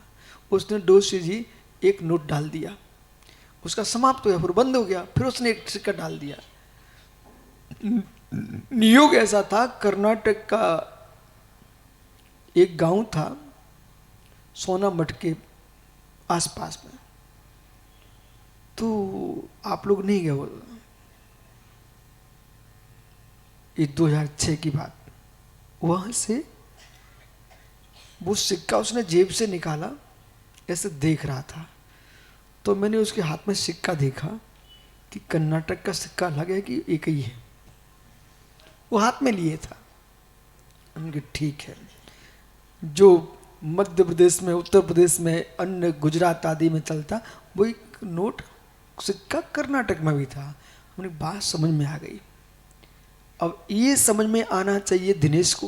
उसने डोसी जी एक नोट डाल दिया, उसका समाप्त हो गया, फिर बंद हो गया, फिर उसने एक सिक्का डाल दिया। नियोग ऐसा था, कर्नाटक का एक गांव था सोनामठ के आसपास में, तो आप लोग नहीं गए, ये 2006 की बात। वहां से वो सिक्का उसने जेब से निकाला, ऐसे देख रहा था, तो मैंने उसके हाथ में सिक्का देखा कि कर्नाटक का सिक्का अलग है कि एक ही है। वो हाथ में लिए था। उनके ठीक है, जो मध्य प्रदेश में, उत्तर प्रदेश में, अन्य गुजरात आदि में चलता, वो एक नोट सिक्का कर्नाटक में भी था। हमने बात समझ में आ गई। अब ये समझ में आना चाहिए दिनेश को,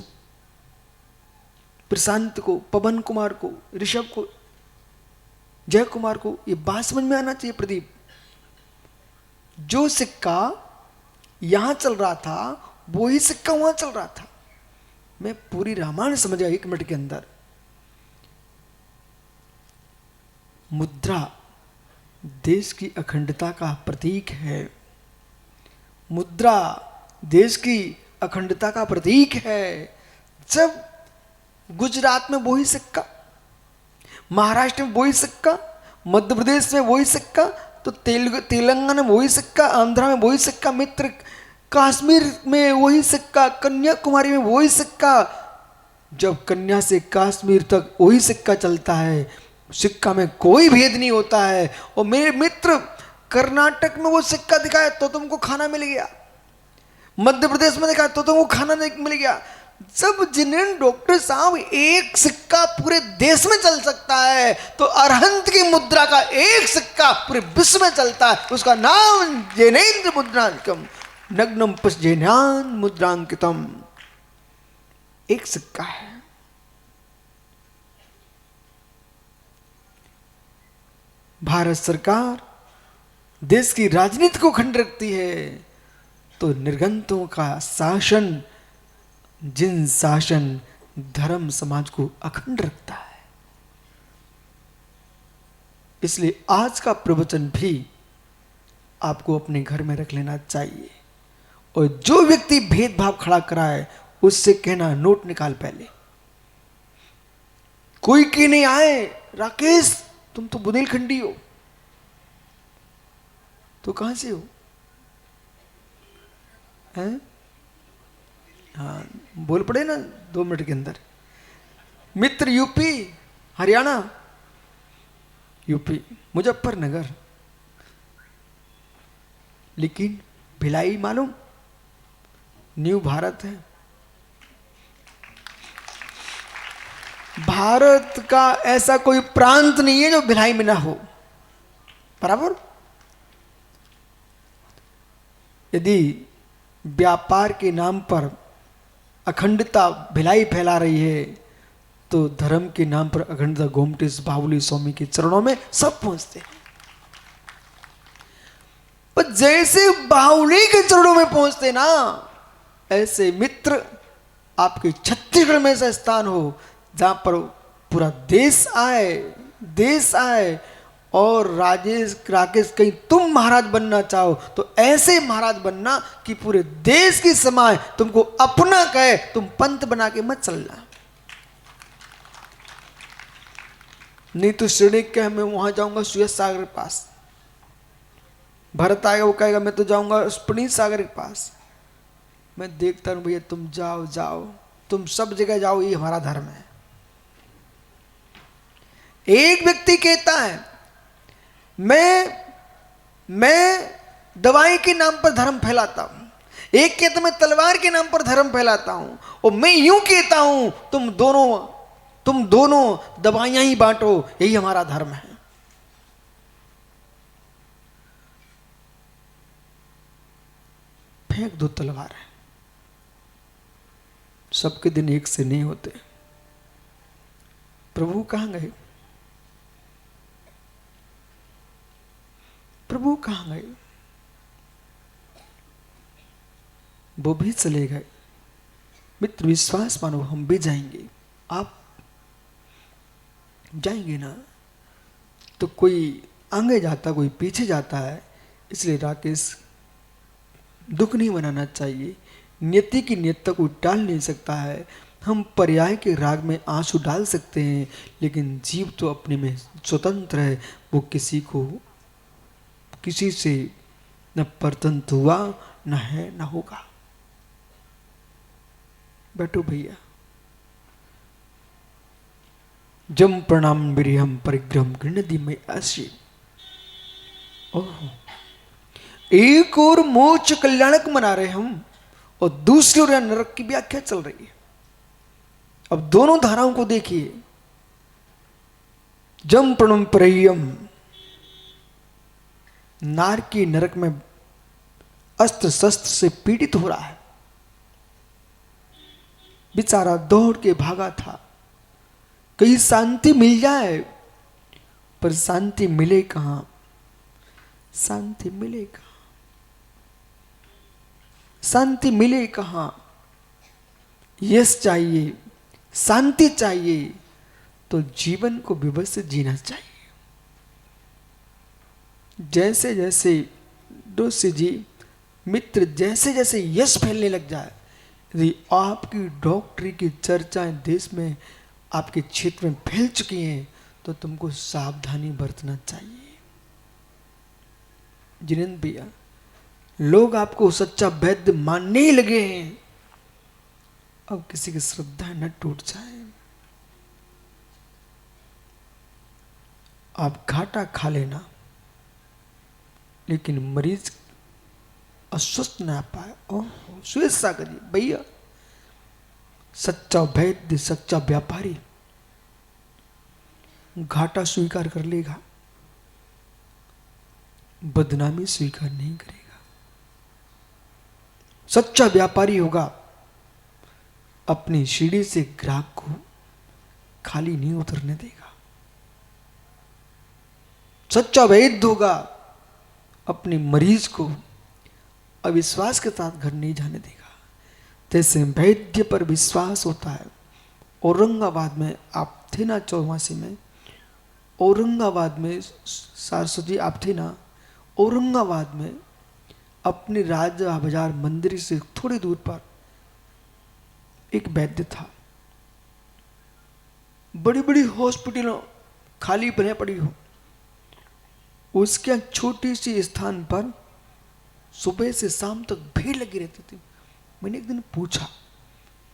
प्रशांत को, पवन कुमार को, ऋषभ को, जय कुमार को, ये बात समझ में आना चाहिए। प्रदीप, जो सिक्का यहां चल रहा था वो ही सिक्का वहां चल रहा था। मैं पूरी रामायण समझ गया 1 मिनट के अंदर। मुद्रा देश की अखंडता का प्रतीक है। मुद्रा देश की अखंडता का प्रतीक है। जब गुजरात में वही सिक्का, महाराष्ट्र में वही सिक्का, मध्य प्रदेश में वही सिक्का, तो तेलंगाना में वही सिक्का, आंध्रा में वही सिक्का, मित्र कश्मीर में वही सिक्का, कन्याकुमारी में वही सिक्का। जब कन्या से कश्मीर तक वही सिक्का चलता है, सिक्का में कोई भेद नहीं होता है। और मेरे मित्र, कर्नाटक में वो सिक्का दिखाया तो तुमको खाना मिल गया, मध्य प्रदेश में दिखाया तो तुमको खाना मिल गया। जब जिन्हें डॉक्टर साहब एक सिक्का पूरे देश में चल सकता है, तो अरहंत की मुद्रा का एक सिक्का पूरे विश्व में चलता है। उसका नाम जैनेन्द्र मुद्रांकम, नग्नम पश्येनान मुद्रांकितम। एक सिक्का है। भारत सरकार देश की राजनीति को अखंड रखती है, तो निर्गंतों का शासन, जिन शासन धर्म समाज को अखंड रखता है। इसलिए आज का प्रवचन भी आपको अपने घर में रख लेना चाहिए। और जो व्यक्ति भेदभाव खड़ा कराए उससे कहना, नोट निकाल पहले। कोई कहने आए, राकेश तुम तो बुंदेलखंडी हो, तो कहां से हो? हैं? हाँ, बोल पड़े ना 2 मिनट के अंदर। मित्र यूपी, हरियाणा, यूपी, मुजफ्फरनगर, लेकिन भिलाई मालूम, न्यू भारत है। भारत का ऐसा कोई प्रांत नहीं है जो भिलाई में ना हो, बराबर। यदि व्यापार के नाम पर अखंडता भिलाई फैला रही है, तो धर्म के नाम पर अखंडता गोमटेश बाहुली स्वामी के चरणों में सब पहुंचते हैं। पर जैसे बाहुली के चरणों में पहुंचते ना, ऐसे मित्र आपके छत्तीसगढ़ में ऐसा स्थान हो जहां पर पूरा देश आए और राकेश कहीं तुम महाराज बनना चाहो तो ऐसे महाराज बनना कि पूरे देश की समाज तुमको अपना कहे, तुम पंत बना के मत चलना। नहीं तो श्रेणी कहे मैं वहां जाऊंगा सुयस सागर के पास, भरत आएगा वो कहेगा मैं तो जाऊंगा पुनीत सागर के पास। मैं देखता हूं भैया, तुम जाओ, तुम सब जगह जाओ, ये हमारा धर्म है। एक व्यक्ति कहता है मैं दवाई के नाम पर धर्म फैलाता हूं, एक कहता मैं तलवार के नाम पर धर्म फैलाता हूं, और मैं यूं कहता हूं तुम दोनों दवाइयां ही बांटो, यही हमारा धर्म है। फेंक दो तलवार, सबके दिन एक से नहीं होते। प्रभु कहां गए? प्रभु कहां गए? वो भी चले गए। मित्र विश्वास मानो, हम भी जाएंगे। आप जाएंगे ना, तो कोई आगे जाता, कोई पीछे जाता है। इसलिए राकेश, दुख नहीं मनाना चाहिए। नियति की नियतता को टाल नहीं सकता है। हम पर्याय के राग में आंसू डाल सकते हैं, लेकिन जीव तो अपने में स्वतंत्र है। वो किसी से न परतंत्र हुआ, न है न होगा। बैठो भैया। जम प्रणाम विरहम परिग्रहम गृणदी में अश्य। ओह, एक और मोक्ष कल्याणक मना रहे हम और दूसरी ओर नरक की व्याख्या चल रही है। अब दोनों धाराओं को देखिए। जम प्रणम परयम, नारकी नरक में अस्त्र शस्त्र से पीड़ित हो रहा है। बेचारा दौड़ के भागा था, कहीं शांति मिल जाए, पर शांति मिले कहां, शांति मिले कहां, शांति मिले कहां। यश चाहिए, शांति चाहिए, तो जीवन को व्यवस्थित जीना चाहिए। जैसे जैसे दोस्त जी मित्र, जैसे जैसे यश फैलने लग जाए, यदि आपकी डॉक्टरी की चर्चाएं देश में आपके क्षेत्र में फैल चुकी हैं, तो तुमको सावधानी बरतना चाहिए। जिनेंद्र भैया, लोग आपको सच्चा वैद्य मानने ही लगे हैं। अब किसी की श्रद्धा न टूट जाए। आप घाटा खा लेना, लेकिन मरीज अस्वस्थ ना पाए। ओह, स्वेच्छा करिए भैया। सच्चा वैद्य, सच्चा व्यापारी घाटा स्वीकार कर लेगा, बदनामी स्वीकार नहीं करेगा। सच्चा व्यापारी होगा, अपनी सीढ़ी से ग्राहक को खाली नहीं उतरने देगा। सच्चा वैद्य होगा, अपने मरीज को अविश्वास के साथ घर नहीं जाने देगा। जैसे वैद्य पर विश्वास होता है। औरंगाबाद में आप थे ना, 84 में औरंगाबाद में, सरस्वती आप थे ना, औरंगाबाद में अपने राजा बाजार मंदिर से थोड़ी दूर पर एक वैद्य था। बड़ी बड़ी हॉस्पिटलों खाली बने पड़ी हो, उसके छोटी सी स्थान पर सुबह से शाम तक भीड़ लगी रहती थी। मैंने एक दिन पूछा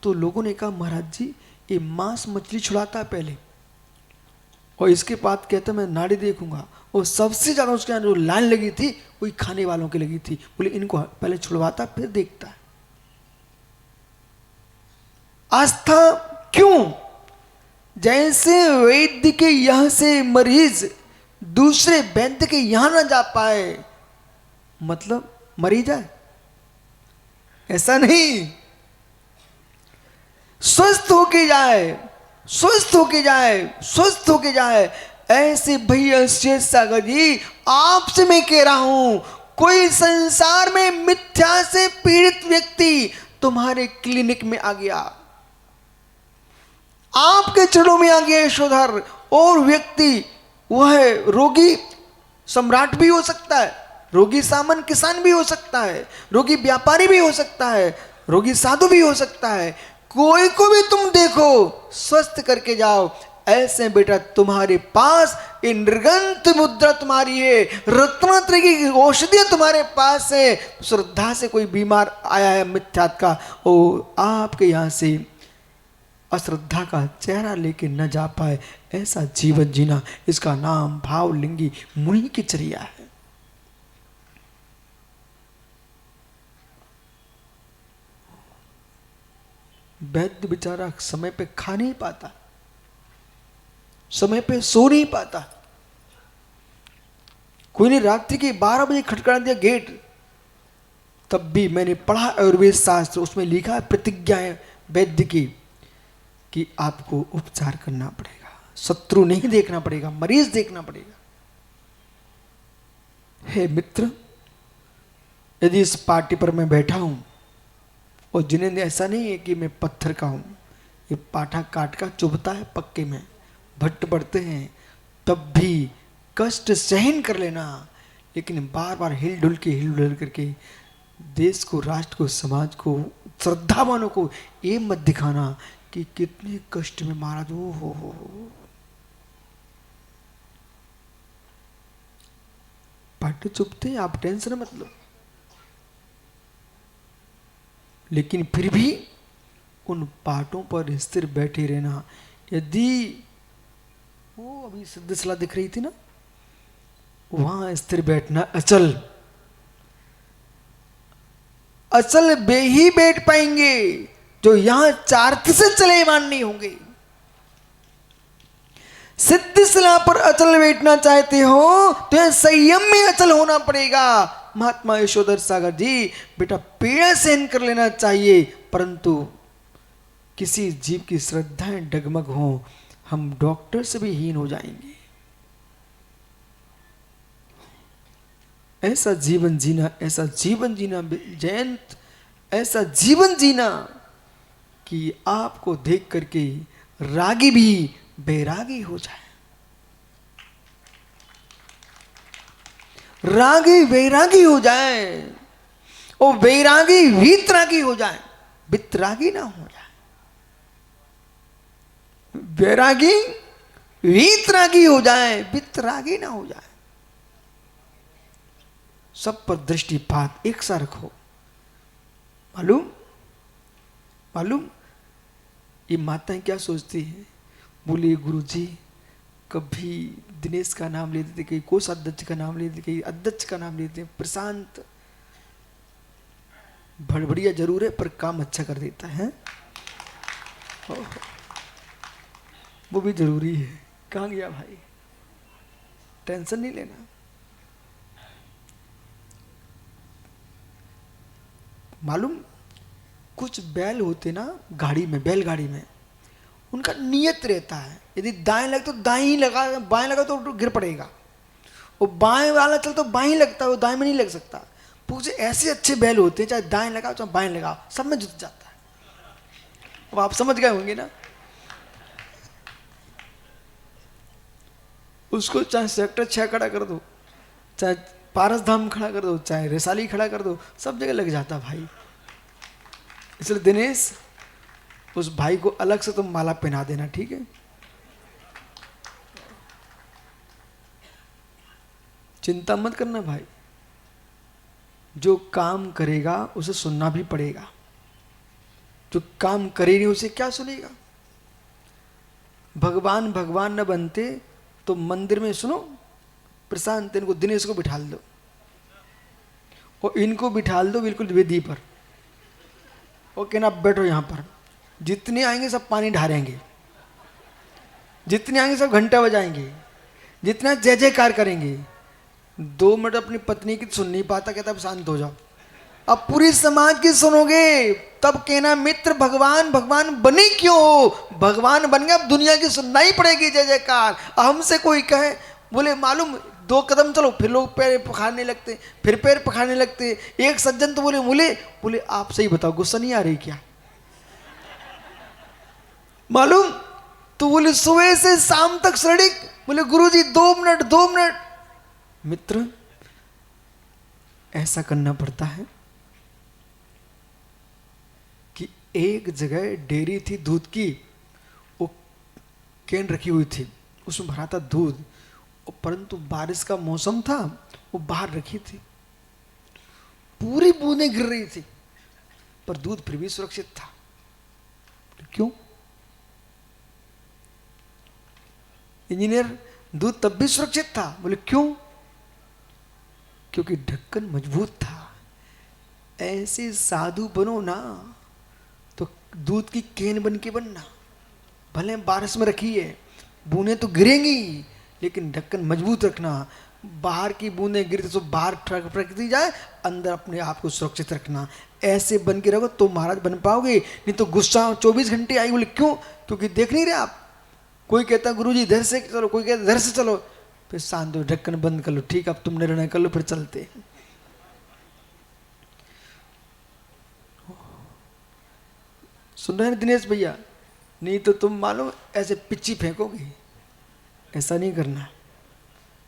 तो लोगों ने कहा, महाराज जी ये मांस मछली छुड़ाता है पहले, और इसके बाद कहता मैं नाड़ी देखूंगा। और सबसे ज्यादा उसके यहाँ जो लाइन लगी थी वही खाने वालों की लगी थी। बोले इनको पहले छुड़वाता फिर देखता है। आस्था क्यों? जैसे वैद्य के यहां से मरीज दूसरे वैद्य के यहां ना जा पाए, मतलब मरी जाए, ऐसा नहीं। स्वस्थ होके जाए, स्वस्थ होके जाए, स्वस्थ होके जाए। ऐसे भैया शेष सागर जी, आपसे मैं कह रहा हूं, कोई संसार में मिथ्या से पीड़ित व्यक्ति तुम्हारे क्लिनिक में आ गया, आपके चरणों में आ गया यशोधर, और व्यक्ति वह रोगी सम्राट भी हो सकता है, रोगी सामान्य किसान भी हो सकता है, रोगी व्यापारी भी हो सकता है, रोगी साधु भी हो सकता है। कोई को भी तुम देखो, स्वस्थ करके जाओ। ऐसे बेटा तुम्हारे पास ये निर्गंत मुद्रा तुम्हारी है, रत्नात्रय की औषधि तुम्हारे पास है। श्रद्धा से कोई बीमार आया है मिथ्यात का, वो आपके यहाँ से अश्रद्धा का चेहरा लेके न जा पाए, ऐसा जीवन जीना, इसका नाम भावलिंगी मुनि की चर्या है। वैद्य बेचारा समय पे खा नहीं पाता, समय पे सो नहीं पाता। कोई ने रात्रि के 12 बजे खटखटा दिया गेट, तब भी मैंने पढ़ा आयुर्वेद शास्त्र, उसमें लिखा है प्रतिज्ञा है वैद्य की कि आपको उपचार करना पड़ेगा, शत्रु नहीं देखना पड़ेगा, मरीज देखना पड़ेगा। हे मित्र, यदि इस पार्टी पर मैं बैठा हूं और जिन्हें ऐसा नहीं है कि मैं पत्थर का हूं, ये पाठा काट का चुभता है, पक्के में भट्ट पड़ते हैं, तब भी कष्ट सहन कर लेना, लेकिन बार बार हिल डुल करके देश को, राष्ट्र को, समाज को, श्रद्धावानों को ये मत दिखाना कि कितने कष्ट में महाराज हो। पाटे चुपते हैं, आप टेंशन मत लो, लेकिन फिर भी उन पाटों पर स्थिर बैठे रहना। यदि वो अभी सिद्ध सलाह दिख रही थी ना, वहां स्थिर बैठना अचल। अचल वे ही बैठ पाएंगे जो यहां चार्थ से चलेमान नहीं होंगे। सिद्ध शिला पर अचल बैठना चाहते हो तो संयम में अचल होना पड़ेगा। महात्मा यशोधर सागर जी, बेटा पीड़ा सहन कर लेना चाहिए, परंतु किसी जीव की श्रद्धाएं डगमग हो, हम डॉक्टर से भी हीन हो जाएंगे। ऐसा जीवन जीना, ऐसा जीवन जीना जयंत, ऐसा जीवन जीना कि आपको देख करके रागी भी बैरागी हो जाए, रागी वैरागी हो जाए, और वैरागी वीतरागी हो जाए, वितरागी ना हो जाए। वैरागी वीतरागी हो जाए, वितरागी ना हो जाए। सब पर दृष्टिपात एक सा रखो। मालूम मालूम ये माताएं क्या सोचती हैं? बोले गुरुजी कभी दिनेश का नाम लेते थे, कहीं कोषाध्यक्ष का नाम लेते, कहीं अध्यक्ष का नाम लेते, प्रशांत भड़बड़िया जरूर है पर काम अच्छा कर देता है, वो भी जरूरी है। कहाँ गया भाई? टेंशन नहीं लेना। मालूम कुछ बैल होते ना गाड़ी में, बैलगाड़ी में, उनका नियत रहता है यदि दाएं लगे तो दाएं ही लगा, बाएं लगा तो गिर पड़ेगा, और बाएं वाला चल तो बाएं ही लगता है, वो दाएं में नहीं लग सकता। कुछ ऐसे अच्छे बैल होते हैं, चाहे दाएं लगाओ चाहे बाएं लगाओ, सब में जुट जाता है। अब आप समझ गए होंगे ना। उसको चाहे सेक्टर 6 खड़ा कर दो, चाहे पारस धाम खड़ा कर दो, चाहे रिसाली खड़ा कर दो, सब जगह लग जाता भाई। इसलिए दिनेश उस भाई को अलग से तुम माला पहना देना, ठीक है? चिंता मत करना भाई, जो काम करेगा उसे सुनना भी पड़ेगा, जो काम करे नहीं उसे क्या सुनेगा? भगवान भगवान न बनते तो मंदिर में सुनो प्रशांत, इनको दिनेश को बिठाल दो और इनको बिठाल दो बिल्कुल वेदी पर, और कहना बैठो यहां पर, जितने आएंगे सब पानी ढारेंगे, जितने आएंगे सब घंटा बजाएंगे, जितना जय जयकार करेंगे। 2 मिनट अपनी पत्नी की सुन नहीं पाता, कहता अब शांत हो जाओ। अब पूरी समाज की सुनोगे तब कहना मित्र भगवान भगवान बने क्यों हो? भगवान बन गया, अब दुनिया की सुनना ही पड़ेगी जय जयकार। हमसे कोई कहे, बोले मालूम 2 कदम चलो फिर लोग पैर पखाड़ने लगते, फिर पैर पखाड़ने लगते। एक सज्जन तो बोले बोले बोले आप सही बताओ गुस्सा नहीं आ रही क्या? मालूम तो बोले सुबह से शाम तक सड़क, बोले गुरुजी 2 मिनट 2 मिनट। मित्र ऐसा करना पड़ता है कि एक जगह डेयरी थी दूध की, वो कैन रखी हुई थी, उसमें भरा था दूध, परंतु बारिश का मौसम था, वो बाहर रखी थी, पूरी बूंदें गिर रही थी, पर दूध फिर भी सुरक्षित था। क्यों? इंजीनियर दूध तब भी सुरक्षित था, बोले क्यों? क्योंकि ढक्कन मजबूत था। ऐसे साधु बनो ना तो दूध की कैन बन के बनना, भले बारिश में रखी है, बूंदें तो गिरेंगी लेकिन ढक्कन मजबूत रखना। बाहर की बूंदें गिरती तो बाहर फटकती जाए, अंदर अपने आप को सुरक्षित रखना। ऐसे बन के रखो तो महाराज बन पाओगे, नहीं तो गुस्सा 24 घंटे आई। बोले क्यों? क्योंकि देख नहीं रहे आप, कोई कहता गुरुजी इधर से चलो, कोई कहता इधर से चलो, फिर शांत हो, ढक्कन बंद कर लो, ठीक अब तुम निर्णय कर लो, फिर चलते। सुन रहे हैं दिनेश भैया? नहीं तो तुम मालूम ऐसे पिच्ची फेंकोगे, ऐसा नहीं करना।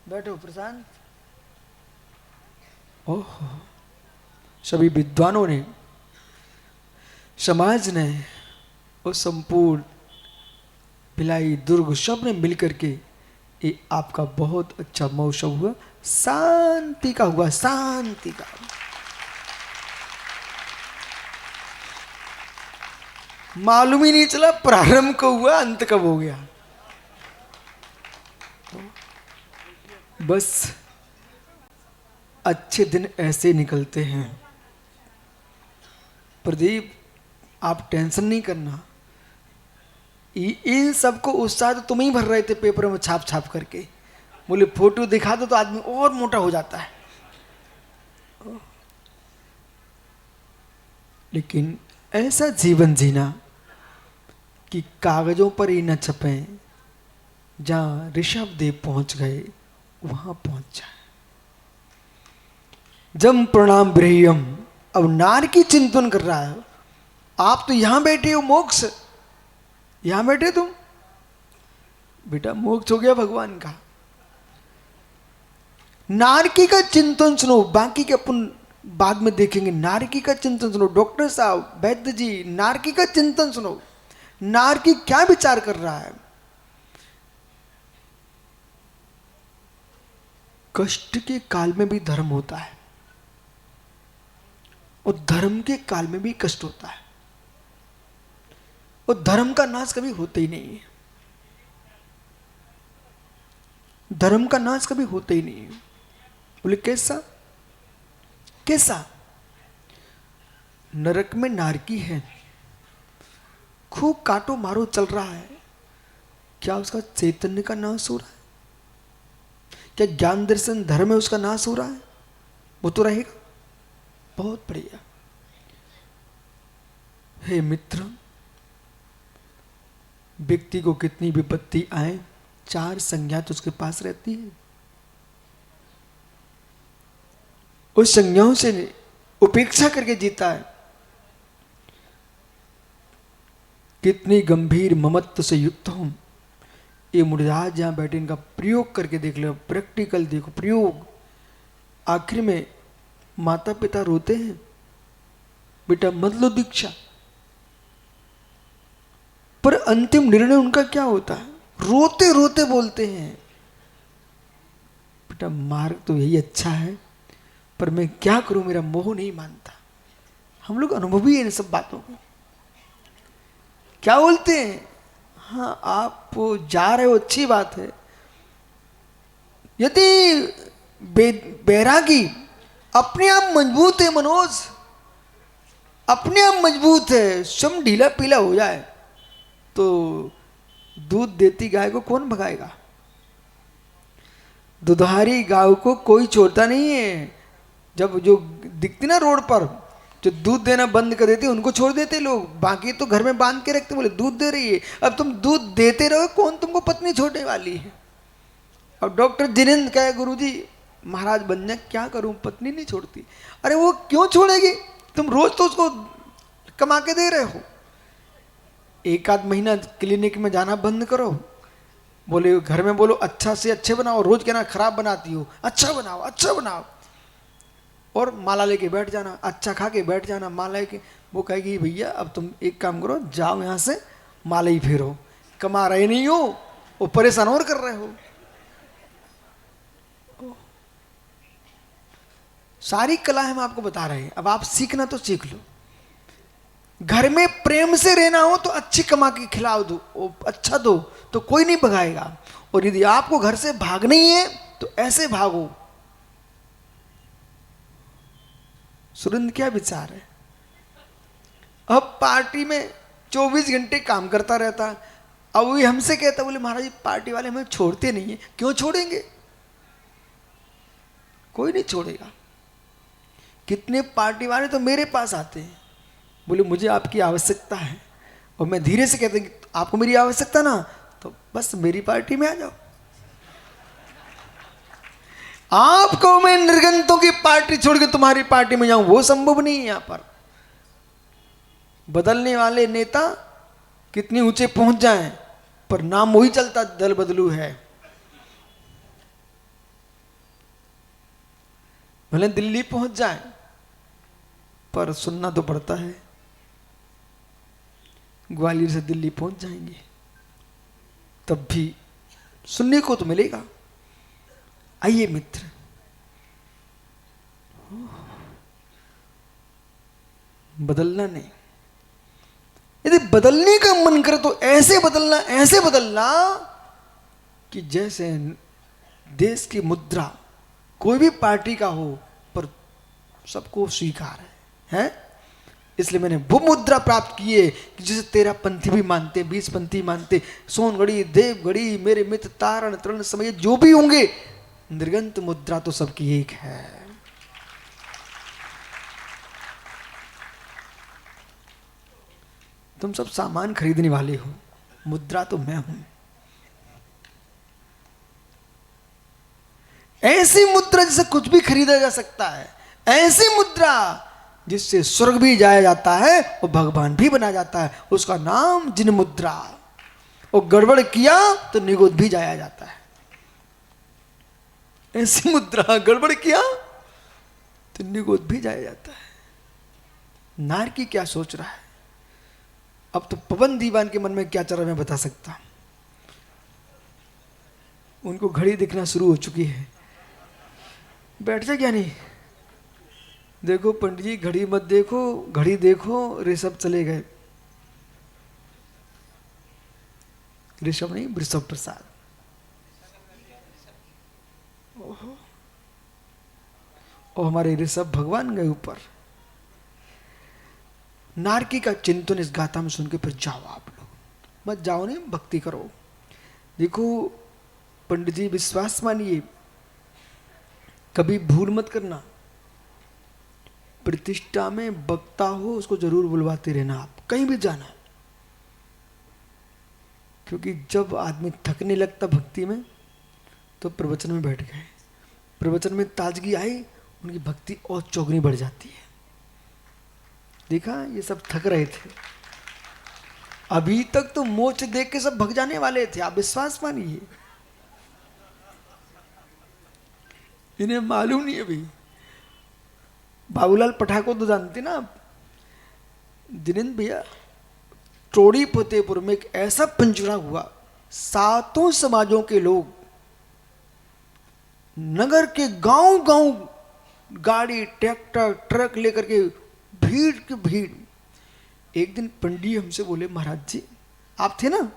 बैठो प्रशांत। ओह, सभी विद्वानों ने, समाज ने और संपूर्ण भिलाई दुर्ग सब ने मिलकर के ये आपका बहुत अच्छा महोत्सव हुआ, शांति का हुआ, शांति का। मालूम ही नहीं चला प्रारंभ कब हुआ अंत कब हो गया। बस अच्छे दिन ऐसे निकलते हैं। प्रदीप आप टेंशन नहीं करना, इन सबको उत्साह तो तुम ही भर रहे थे पेपर में छाप छाप करके। बोले फोटो दिखा दो तो आदमी और मोटा हो जाता है। लेकिन ऐसा जीवन जीना कि कागजों पर ही न छपे, जहां ऋषभ देव पहुंच गए वहां पहुंच जाए। जम प्रणाम ब्रह्यम, अब नार की चिंतन कर रहा है। आप तो यहां बैठे हो मोक्ष, यहां बैठे तुम, बेटा मोक्ष हो गया भगवान का। नारकी का चिंतन सुनो, बाकी के अपन बाद में देखेंगे। नारकी का चिंतन सुनो, डॉक्टर साहब वैद्य जी, नारकी का चिंतन सुनो। नारकी क्या विचार कर रहा है? कष्ट के काल में भी धर्म होता है और धर्म के काल में भी कष्ट होता है, और धर्म का नाश कभी होता ही नहीं है। धर्म का नाश कभी होता ही नहीं है। बोले कैसा? कैसा? नरक में नारकी है, खूब काटो मारो चल रहा है, क्या उसका चैतन्य का नाश हो रहा है? क्या ज्ञान दर्शन धर्म है उसका नाश हो रहा है? वो तो रहेगा। बहुत बढ़िया। हे मित्र, व्यक्ति को कितनी विपत्ति आए, चार संज्ञा तो उसके पास रहती है। उस संज्ञाओं से उपेक्षा करके जीता है। कितनी गंभीर ममत्व से युक्त हूं। ये मुर्दाज जहां बैठे, इनका प्रयोग करके देख लो, प्रैक्टिकल देखो, प्रयोग। आखिर में माता पिता रोते हैं, बेटा मत लो दीक्षा, पर अंतिम निर्णय उनका क्या होता है? रोते रोते बोलते हैं, बेटा मार्ग तो यही अच्छा है, पर मैं क्या करूं, मेरा मोह नहीं मानता। हम लोग अनुभवी हैं इन सब बातों को। क्या बोलते हैं? हाँ आप जा रहे हो, अच्छी बात है। यदि बैरागी अपने आप मजबूत है, मनोज अपने आप मजबूत है, स्वयं ढीला पीला हो जाए तो दूध देती गाय को कौन भगाएगा? दुधारी गाय को कोई छोड़ता नहीं है। जब जो दिखती ना रोड पर, जो दूध देना बंद कर देते उनको छोड़ देते लोग, बाकी तो घर में बांध के रखते, बोले दूध दे रही है। अब तुम दूध देते रहो, कौन तुमको पत्नी छोड़ने वाली है? और डॉक्टर जिनेंद्र कहे, गुरुजी महाराज बन जाए, क्या करूं, पत्नी नहीं छोड़ती। अरे वो क्यों छोड़ेगी? तुम रोज तो उसको कमा के दे रहे हो। एक आध महीना क्लिनिक में जाना बंद करो। बोले घर में बोलो अच्छा से अच्छे बनाओ, रोज कहना खराब बनाती हो, अच्छा बनाओ अच्छा बनाओ। और माला लेके बैठ जाना, अच्छा खा के बैठ जाना, माला लेके। वो कहेगी भैया अब तुम एक काम करो, जाओ यहाँ से, माला ही फेरो, कमा रहे नहीं हो, वो परेशान और कर रहे हो। सारी कला हम आपको बता रहे हैं, अब आप सीखना तो सीख लो। घर में प्रेम से रहना हो तो अच्छी कमा के खिलाओ दो, अच्छा दो, तो कोई नहीं भगाएगा। और यदि आपको घर से भागना ही है तो ऐसे भागो। सुरेंद्र क्या विचार है? अब पार्टी में 24 घंटे काम करता रहता, अब वो हमसे कहता, बोले महाराज पार्टी वाले हमें छोड़ते नहीं है। क्यों छोड़ेंगे? कोई नहीं छोड़ेगा। कितने पार्टी वाले तो मेरे पास आते हैं, बोले मुझे आपकी आवश्यकता है, और मैं धीरे से कहता हूं आपको मेरी आवश्यकता ना, तो बस मेरी पार्टी में आ जाओ। आपको मैं निर्गंतों की पार्टी छोड़ के तुम्हारी पार्टी में जाऊं, वो संभव नहीं है। यहां पर बदलने वाले नेता कितने ऊंचे पहुंच जाएं, पर नाम वही चलता, दल बदलू है। भले दिल्ली पहुंच जाए, पर सुनना तो पड़ता है। ग्वालियर से दिल्ली पहुंच जाएंगे तब भी सुनने को तो मिलेगा। आइए मित्र, बदलना नहीं। यदि बदलने का मन करे तो ऐसे बदलना कि जैसे देश की मुद्रा कोई भी पार्टी का हो, सबको स्वीकार है? इसलिए मैंने वो मुद्रा प्राप्त की है कि जिसे 13 पंथी भी मानते, 20 पंथी मानते, सोनगढ़ी, देवगढ़ी, मेरे मित्र तारण तरण समय जो भी होंगे, निर्गंत मुद्रा तो सबकी एक है। तुम सब सामान खरीदने वाले हो, मुद्रा तो मैं हूं। ऐसी मुद्रा जिसे कुछ भी खरीदा जा सकता है, ऐसी मुद्रा जिससे स्वर्ग भी जाया जाता है और भगवान भी बना जाता है, उसका नाम जिन मुद्रा। और गड़बड़ किया तो निगोद भी जाया जाता है। ऐसी मुद्रा, गड़बड़ किया तो निगोद भी जाया जाता है। नारकी क्या सोच रहा है? अब तो पवन दीवान के मन में क्या चल रहा है मैं बता सकता हूं। उनको घड़ी दिखना शुरू हो चुकी है। बैठ जा क्या नहीं, देखो पंडित जी घड़ी मत देखो, घड़ी देखो, ऋषभ चले गए। ऋषभ नहीं, वृषभ प्रसाद। ओहो, और हमारे ऋषभ भगवान गए ऊपर। नारकी का चिंतन इस गाथा में सुन के फिर जाओ आप लोग, मत जाओ नहीं, भक्ति करो। देखो पंडित जी विश्वास मानिए, कभी भूल मत करना, प्रतिष्ठा में वक्ता हो उसको जरूर बुलवाते रहना आप, कहीं भी जाना। क्योंकि जब आदमी थकने लगता भक्ति में तो प्रवचन में बैठ गए, प्रवचन में ताजगी आई, उनकी भक्ति और चौगनी बढ़ जाती है। देखा, ये सब थक रहे थे, अभी तक तो मोच देख के सब भग जाने वाले थे, आप विश्वास मानिए। इन्हें मालूम नहीं अभी। बाबूलाल पठाको तो जानते ना आप, जिनेंद्र भैया, टोड़ी फतेहपुर में एक ऐसा पंचुरा हुआ, 7 समाजों के लोग नगर के गांव गांव गाड़ी ट्रैक्टर ट्रक लेकर के भीड़ की भीड़। एक दिन पंडित जी हमसे बोले, महाराज जी आप थे ना,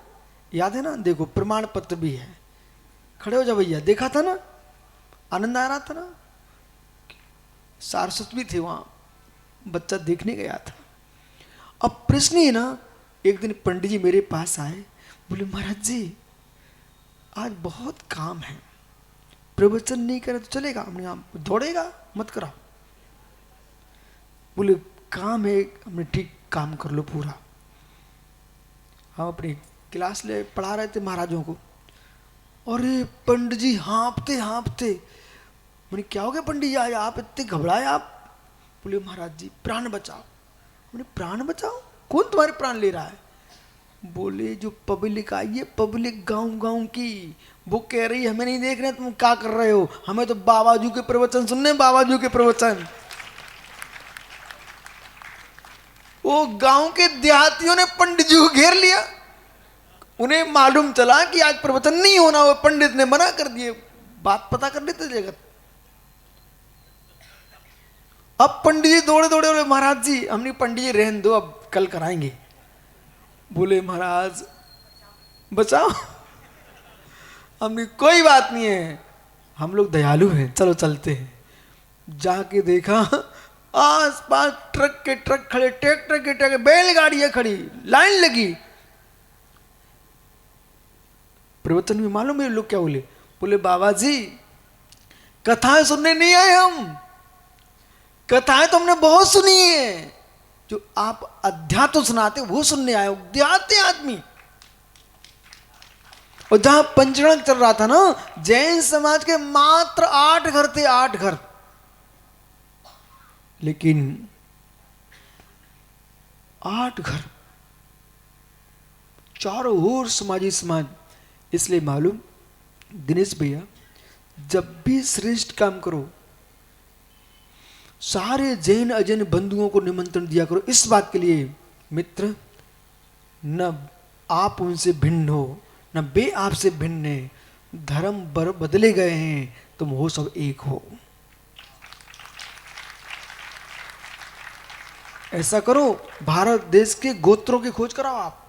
याद है ना, देखो प्रमाण पत्र भी है, खड़े हो जा भैया, देखा था ना, आनंद आ रहा था ना। सारस्वत भी थे वहां, बच्चा देखने गया था। अब प्रश्न है ना, एक दिन पंडित जी मेरे पास आए, बोले महाराज जी आज बहुत काम है, प्रवचन नहीं करे तो चलेगा? हमने आप दौड़ेगा मत कराओ। बोले काम है, हमने ठीक काम कर लो पूरा। हम अपनी क्लास ले पढ़ा रहे थे महाराजों को, अरे पंडित जी हाँपते हाँपते। मैंने क्या हो गया पंडित जी, आज आप इतने घबराए आप? बोले महाराज जी प्राण बचाओ। मैंने प्राण बचाओ? कौन तुम्हारे प्राण ले रहा है? बोले जो पब्लिक आई है, पब्लिक गांव गांव की, वो कह रही है हमें नहीं देख रहे तुम क्या कर रहे हो, हमें तो बाबाजू के प्रवचन सुनने, बाबाजू के प्रवचन। वो गांव के देहातियों ने पंडित जी को घेर लिया, उन्हें मालूम चला कि आज प्रवचन नहीं होना, वो पंडित ने मना कर दिए। बात पता कर लेते जगत। अब पंडित जी दौड़े दौड़े बोले महाराज जी, हमने पंडित जी रहने दो, अब कल कराएंगे। बोले महाराज बचाओ। हमने कोई बात नहीं है, हम लोग दयालु हैं, चलो चलते हैं। जाके देखा आस पास ट्रक के ट्रक खड़े, ट्रैक्टर के ट्रक, बैलगाड़ियां खड़ी, लाइन लगी। प्रवचन में मालूम है लोग क्या बोले? बोले बाबा जी कथाएं सुनने नहीं आए हम, कथाएं तो हमने बहुत सुनी है, जो आप अध्यात्म सुनाते वो सुनने आए हो, देहाती आदमी। और जहां पंचगण चल रहा था ना, जैन समाज के मात्र 8 घर थे, 8 घर, लेकिन 8 घर चारों ओर समाजी समाज। इसलिए मालूम दिनेश भैया, जब भी श्रेष्ठ काम करो सारे जैन अजैन बंधुओं को निमंत्रण दिया करो, इस बात के लिए मित्र, न आप उनसे भिन्न हो न वे आपसे भिन्न है, धर्म बदले गए हैं, तुम हो सब एक हो। ऐसा करो, भारत देश के गोत्रों की खोज कराओ आप।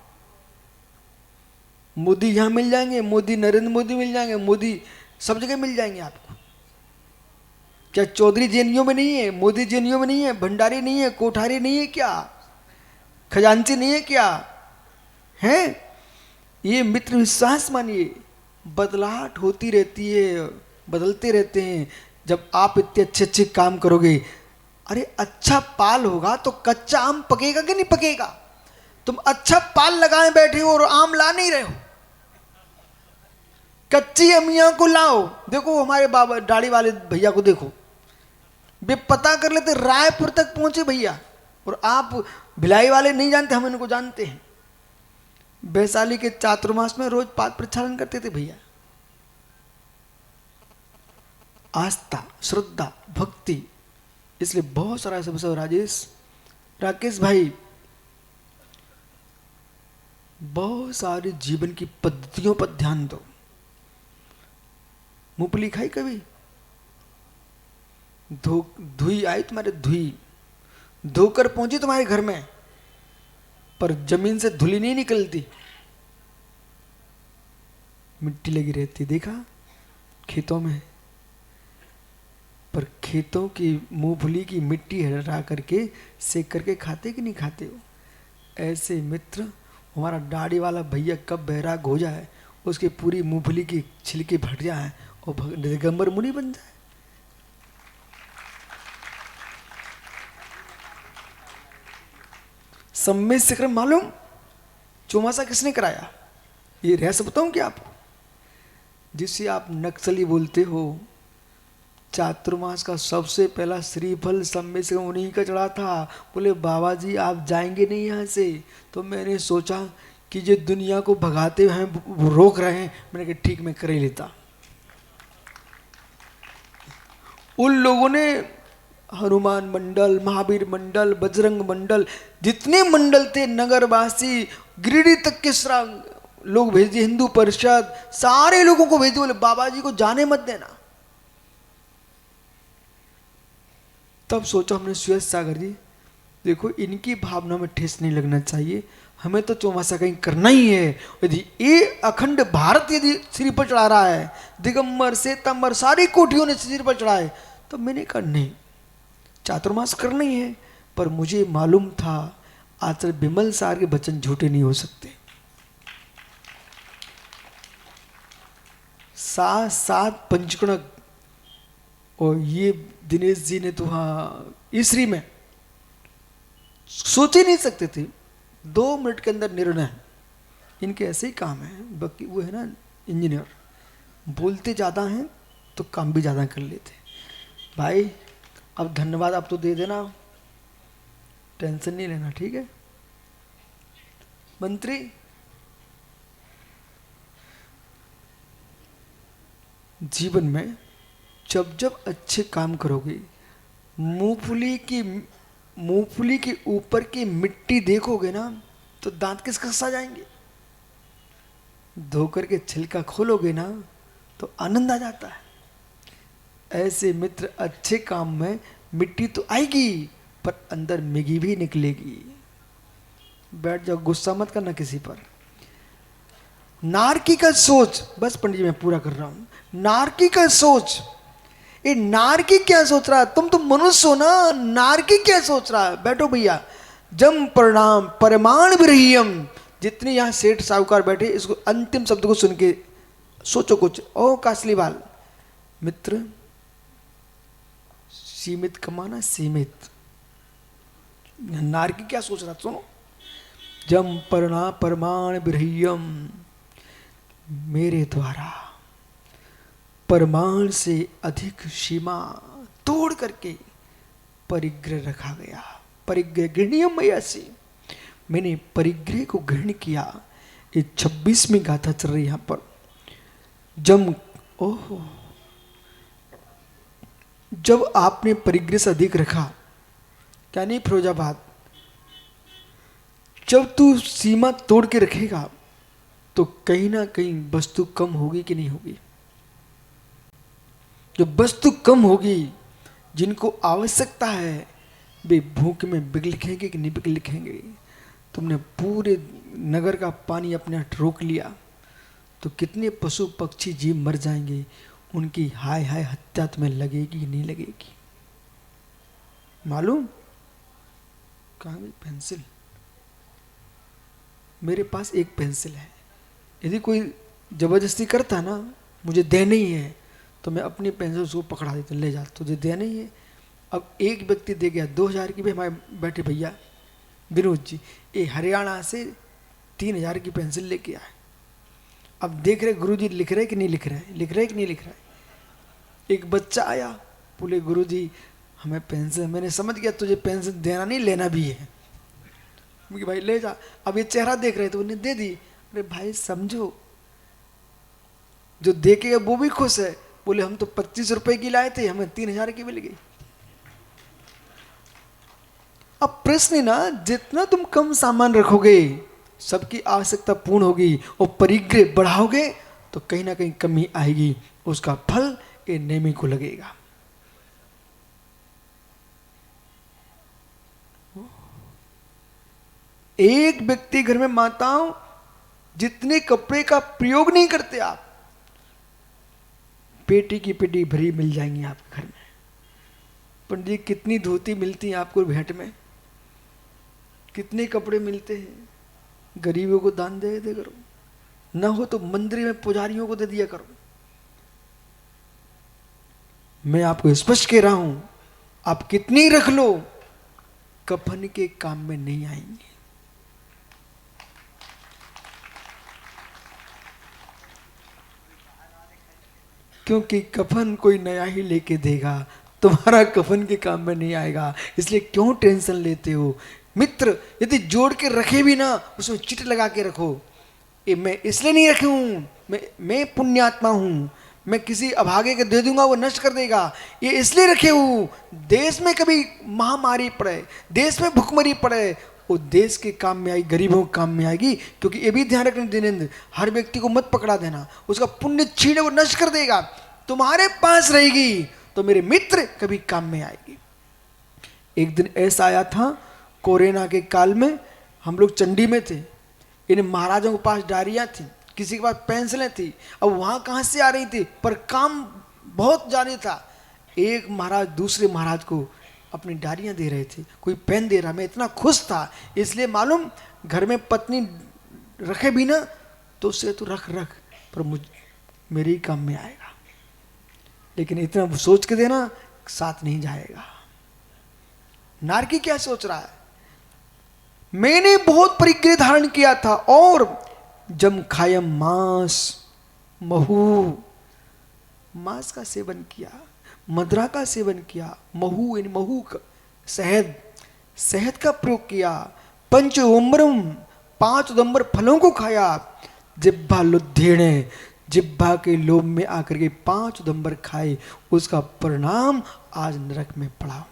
मोदी यहां मिल जाएंगे, मोदी नरेंद्र मोदी मिल जाएंगे, मोदी सब जगह मिल जाएंगे आपको। क्या चौधरी जेएनयू में नहीं है, मोदी जेएनयू में नहीं है, भंडारी नहीं है, कोठारी नहीं है क्या, खजांची नहीं है क्या है? ये मित्र विश्वास मानिए, बदलाहट होती रहती है, बदलते रहते हैं। जब आप इतने अच्छे अच्छे काम करोगे, अरे अच्छा पाल होगा तो कच्चा आम पकेगा कि नहीं पकेगा? तुम अच्छा पाल लगाए बैठे हो और आम ला नहीं रहे हो। कच्ची अमिया को लाओ। देखो हमारे बाबा दाढ़ी वाले भैया को देखो, वे पता कर लेते रायपुर तक पहुंचे भैया, और आप भिलाई वाले नहीं जानते, हम इनको जानते हैं। वैशाली के चातुर्मास में रोज पाद प्रक्षालन करते थे भैया। आस्था, श्रद्धा, भक्ति, इसलिए बहुत सारा सब राकेश भाई, बहुत सारे जीवन की पद्धतियों पर ध्यान दो। मूंगफली खाई कभी? धुई आई तुम्हारे, धुई धोकर पहुंची तुम्हारे घर में, पर जमीन से धुली नहीं निकलती, मिट्टी लगी रहती। देखा खेतों में, पर खेतों की मूंगफली की मिट्टी हटा करके सेक करके खाते कि नहीं खाते हो? ऐसे मित्र, हमारा दाढ़ी वाला भैया कब बैराग हो जाए, उसकी पूरी मूंगफली की छिलके फट जाए और दिगंबर मुनि बन जाए। सम्मेद शिखर मालूम चौमासा किसने कराया? ये रहस्य बताऊं क्या आपको? जिसे आप नक्सली बोलते हो, चातुर्मास का सबसे पहला श्रीफल सम्मेद शिखर उन्हीं का चढ़ा था। बोले बाबा जी आप जाएंगे नहीं यहाँ से, तो मैंने सोचा कि ये दुनिया को भगाते हैं, वो रोक रहे हैं, मैंने कहा ठीक मैं कर ही लेता। उन लोगों ने हनुमान मंडल, महावीर मंडल, बजरंग मंडल, जितने मंडल थे, नगरवासी, गिरिडीह तक के लोग भेज दिए, हिंदू परिषद, सारे लोगों को भेज दिए। बोले बाबा जी को जाने मत देना। तब सोचा हमने सुयश सागर जी, देखो इनकी भावना में ठेस नहीं लगना चाहिए, हमें तो चौमासा कहीं करना ही है। यदि ये अखंड भारत यदि सिर पर चढ़ा रहा है, दिगंबर श्वेतांबर सारी कोठियों ने सिर पर चढ़ाए, तो मैंने कहा नहीं, चातुर्मास करना ही है। पर मुझे मालूम था आचार्य बिमल सार के वचन झूठे नहीं हो सकते। सात पंचकणक, और ये दिनेश जी ने तो हाँ ईसरी में सोच ही नहीं सकते थे। 2 मिनट के अंदर निर्णय, इनके ऐसे ही काम है। बाकी वो है ना इंजीनियर, बोलते ज़्यादा हैं तो काम भी ज़्यादा कर लेते। भाई अब धन्यवाद आप तो दे देना, टेंशन नहीं लेना, ठीक है? मंत्री जीवन में जब जब अच्छे काम करोगे, मूंगफली के ऊपर की मिट्टी देखोगे ना, तो दांत किस आ जाएंगे। धोकर के छिलका खोलोगे ना, तो आनंद आ जाता है। ऐसे मित्र, अच्छे काम में मिट्टी तो आएगी, पर अंदर मिगी भी निकलेगी। बैठ जाओ, गुस्सा मत करना किसी पर। नारकी का सोच, बस पंडित जी मैं पूरा कर रहा हूं। नारकी का सोच, ये नारकी क्या सोच रहा है? तुम तो मनुष्य हो ना, नारकी क्या सोच रहा है? बैठो भैया। जम प्रणाम परमाण विरहियम। जितने यहां सेठ साहूकार बैठे, इसको अंतिम शब्द को सुन के सोचो कुछ। ओ कासलीवाल मित्र, सीमित कमाना, सीमित। नारकी क्या सोच रहा, सुनो। जम परमाण विरहियम, मेरे द्वारा परमाण से अधिक सीमा तोड़ करके परिग्रह रखा गया। परिग्रह गृहणीयम मयासी, मैंने परिग्रह को ग्रहण किया। ये 26वीं गाथा चल रही यहां पर। जब आपने परिग्रह से अधिक रखा, क्या नहीं फिरोजाबाद, जब तू सीमा तोड़ के रखेगा तो कहीं ना कहीं वस्तु कम होगी कि नहीं होगी? जब वस्तु कम होगी, जिनको आवश्यकता है वे भूख में बिक लिखेंगे कि नहीं बिक लिखेंगे? तुमने पूरे नगर का पानी अपने रोक लिया तो कितने पशु पक्षी जीव मर जाएंगे। उनकी हाय हाय हत्या तुम्हें लगेगी नहीं लगेगी? मालूम? कहाँ गई पेंसिल? मेरे पास एक पेंसिल है, यदि कोई जबरदस्ती करता ना मुझे देना ही है तो मैं अपनी पेंसिल उसको पकड़ा देता, ले जा तुझे देना ही है। अब एक व्यक्ति दे गया 2000 की भी, हमारे बैठे भैया विनोद जी, ये हरियाणा से 3000 की पेंसिल लेके आए। अब देख रहे गुरुजी लिख रहे कि नहीं लिख रहे, लिख रहे कि नहीं लिख रहे। एक बच्चा आया, बोले गुरुजी हमें पेंसिल, मैंने समझ गया तुझे पेंसिल देना नहीं लेना भी है, भाई ले जा। अब ये चेहरा देख रहे तो उन्हें दे दी। अरे भाई समझो, जो देखेगा वो भी खुश है। बोले हम तो 25 रुपए की लाए थे, हमें 3000 की मिल गई। अब प्रश्न ना, जितना तुम कम सामान रखोगे सबकी आवश्यकता पूर्ण होगी, और परिग्रह बढ़ाओगे तो कहीं ना कहीं कमी आएगी, उसका फल ये नेमी को लगेगा। एक व्यक्ति घर में माताओं जितने कपड़े का प्रयोग नहीं करते आप, पेटी की पेटी भरी मिल जाएंगी आपके घर में। पंडित जी कितनी धोती मिलती है आपको भेंट में, कितने कपड़े मिलते हैं, गरीबों को दान दे दे करो, ना हो तो मंदिर में पुजारियों को दे दिया करो। मैं आपको स्पष्ट कह रहा हूं, आप कितनी रख लो कफन के काम में नहीं आएंगे। क्योंकि कफन कोई नया ही लेके देगा, तुम्हारा कफन के काम में नहीं आएगा। इसलिए क्यों टेंशन लेते हो? मित्र यदि जोड़ के रखे भी ना, उसमें चिट लगा के रखो। ये मैं इसलिए नहीं रखे हूं, मैं पुण्यात्मा हूं, मैं किसी अभागे के दे दूंगा वो नष्ट कर देगा। ये इसलिए रखे हूं, देश में कभी महामारी पड़े, देश में भुखमरी पड़े, वो देश के काम में आएगी, गरीबों के काम में आएगी। क्योंकि ये भी ध्यान रखना दिनेंद्र, हर व्यक्ति को मत पकड़ा देना, उसका पुण्य छीने वो नष्ट कर देगा। तुम्हारे पास रहेगी तो मेरे मित्र कभी काम में आएगी। एक दिन ऐसा आया था, कोरोना के काल में हम लोग चंडी में थे, इन महाराजों के पास डायरियां थी, किसी के पास पेंसिलें थी। अब वहां कहां से आ रही थी, पर काम बहुत जारी था। एक महाराज दूसरे महाराज को अपनी डायरियां दे रहे थे, कोई पेन दे रहा, मैं इतना खुश था। इसलिए मालूम, घर में पत्नी रखे भी ना तो उससे तो रख पर मेरे ही काम में आएगा, लेकिन इतना सोच के देना साथ नहीं जाएगा। नारकी क्या सोच रहा है? मैंने बहुत परिग्रह धारण किया था और जम खायम मांस महू, मांस का सेवन किया, मदरा का सेवन किया, महू यानी महू शहद का प्रयोग किया, पंच उम्रम 5 उदंबर फलों को खाया, जिब्बा लुद्धेणे, जिब्बा के लोभ में आकर के 5 उदंबर खाए, उसका परिणाम आज नरक में पड़ा।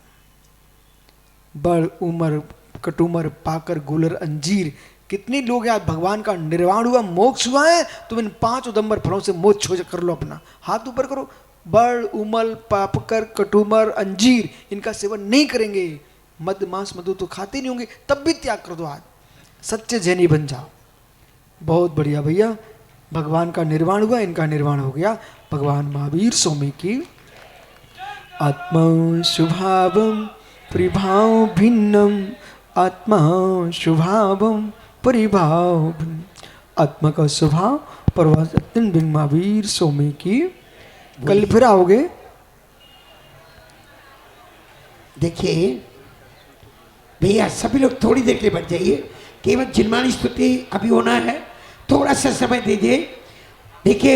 बड़ उमर कटुमर पाकर गुलर अंजीर, कितने लोग आज भगवान का निर्वाण हुआ, मोक्ष हुआ है, तुम इन 5 उदंबर फलों से मोक्ष कर लो। अपना हाथ ऊपर करो। बड़ उमल पापकर कटुमर अंजीर इनका सेवन नहीं करेंगे, मद मांस मधु तो खाते नहीं होंगे, तब भी त्याग कर दो, आज सच्चे जैनी बन जाओ। बहुत बढ़िया भैया, भगवान का निर्वाण हुआ, इनका निर्वाण हो गया। भगवान महावीर स्वामी की आत्मा शुभावम परिभाव भिन्नम, आत्मा शुभावम परिभाव भिन्न, आत्मा का स्वभाव परवासत्यन बिन महावीर स्वामी की। कल फिर आओगे? देखिए भैया, सभी लोग थोड़ी देर के लिए बच जाइए, केवल जिनमानी स्तुति अभी होना है, थोड़ा सा समय दीजिए। देखिए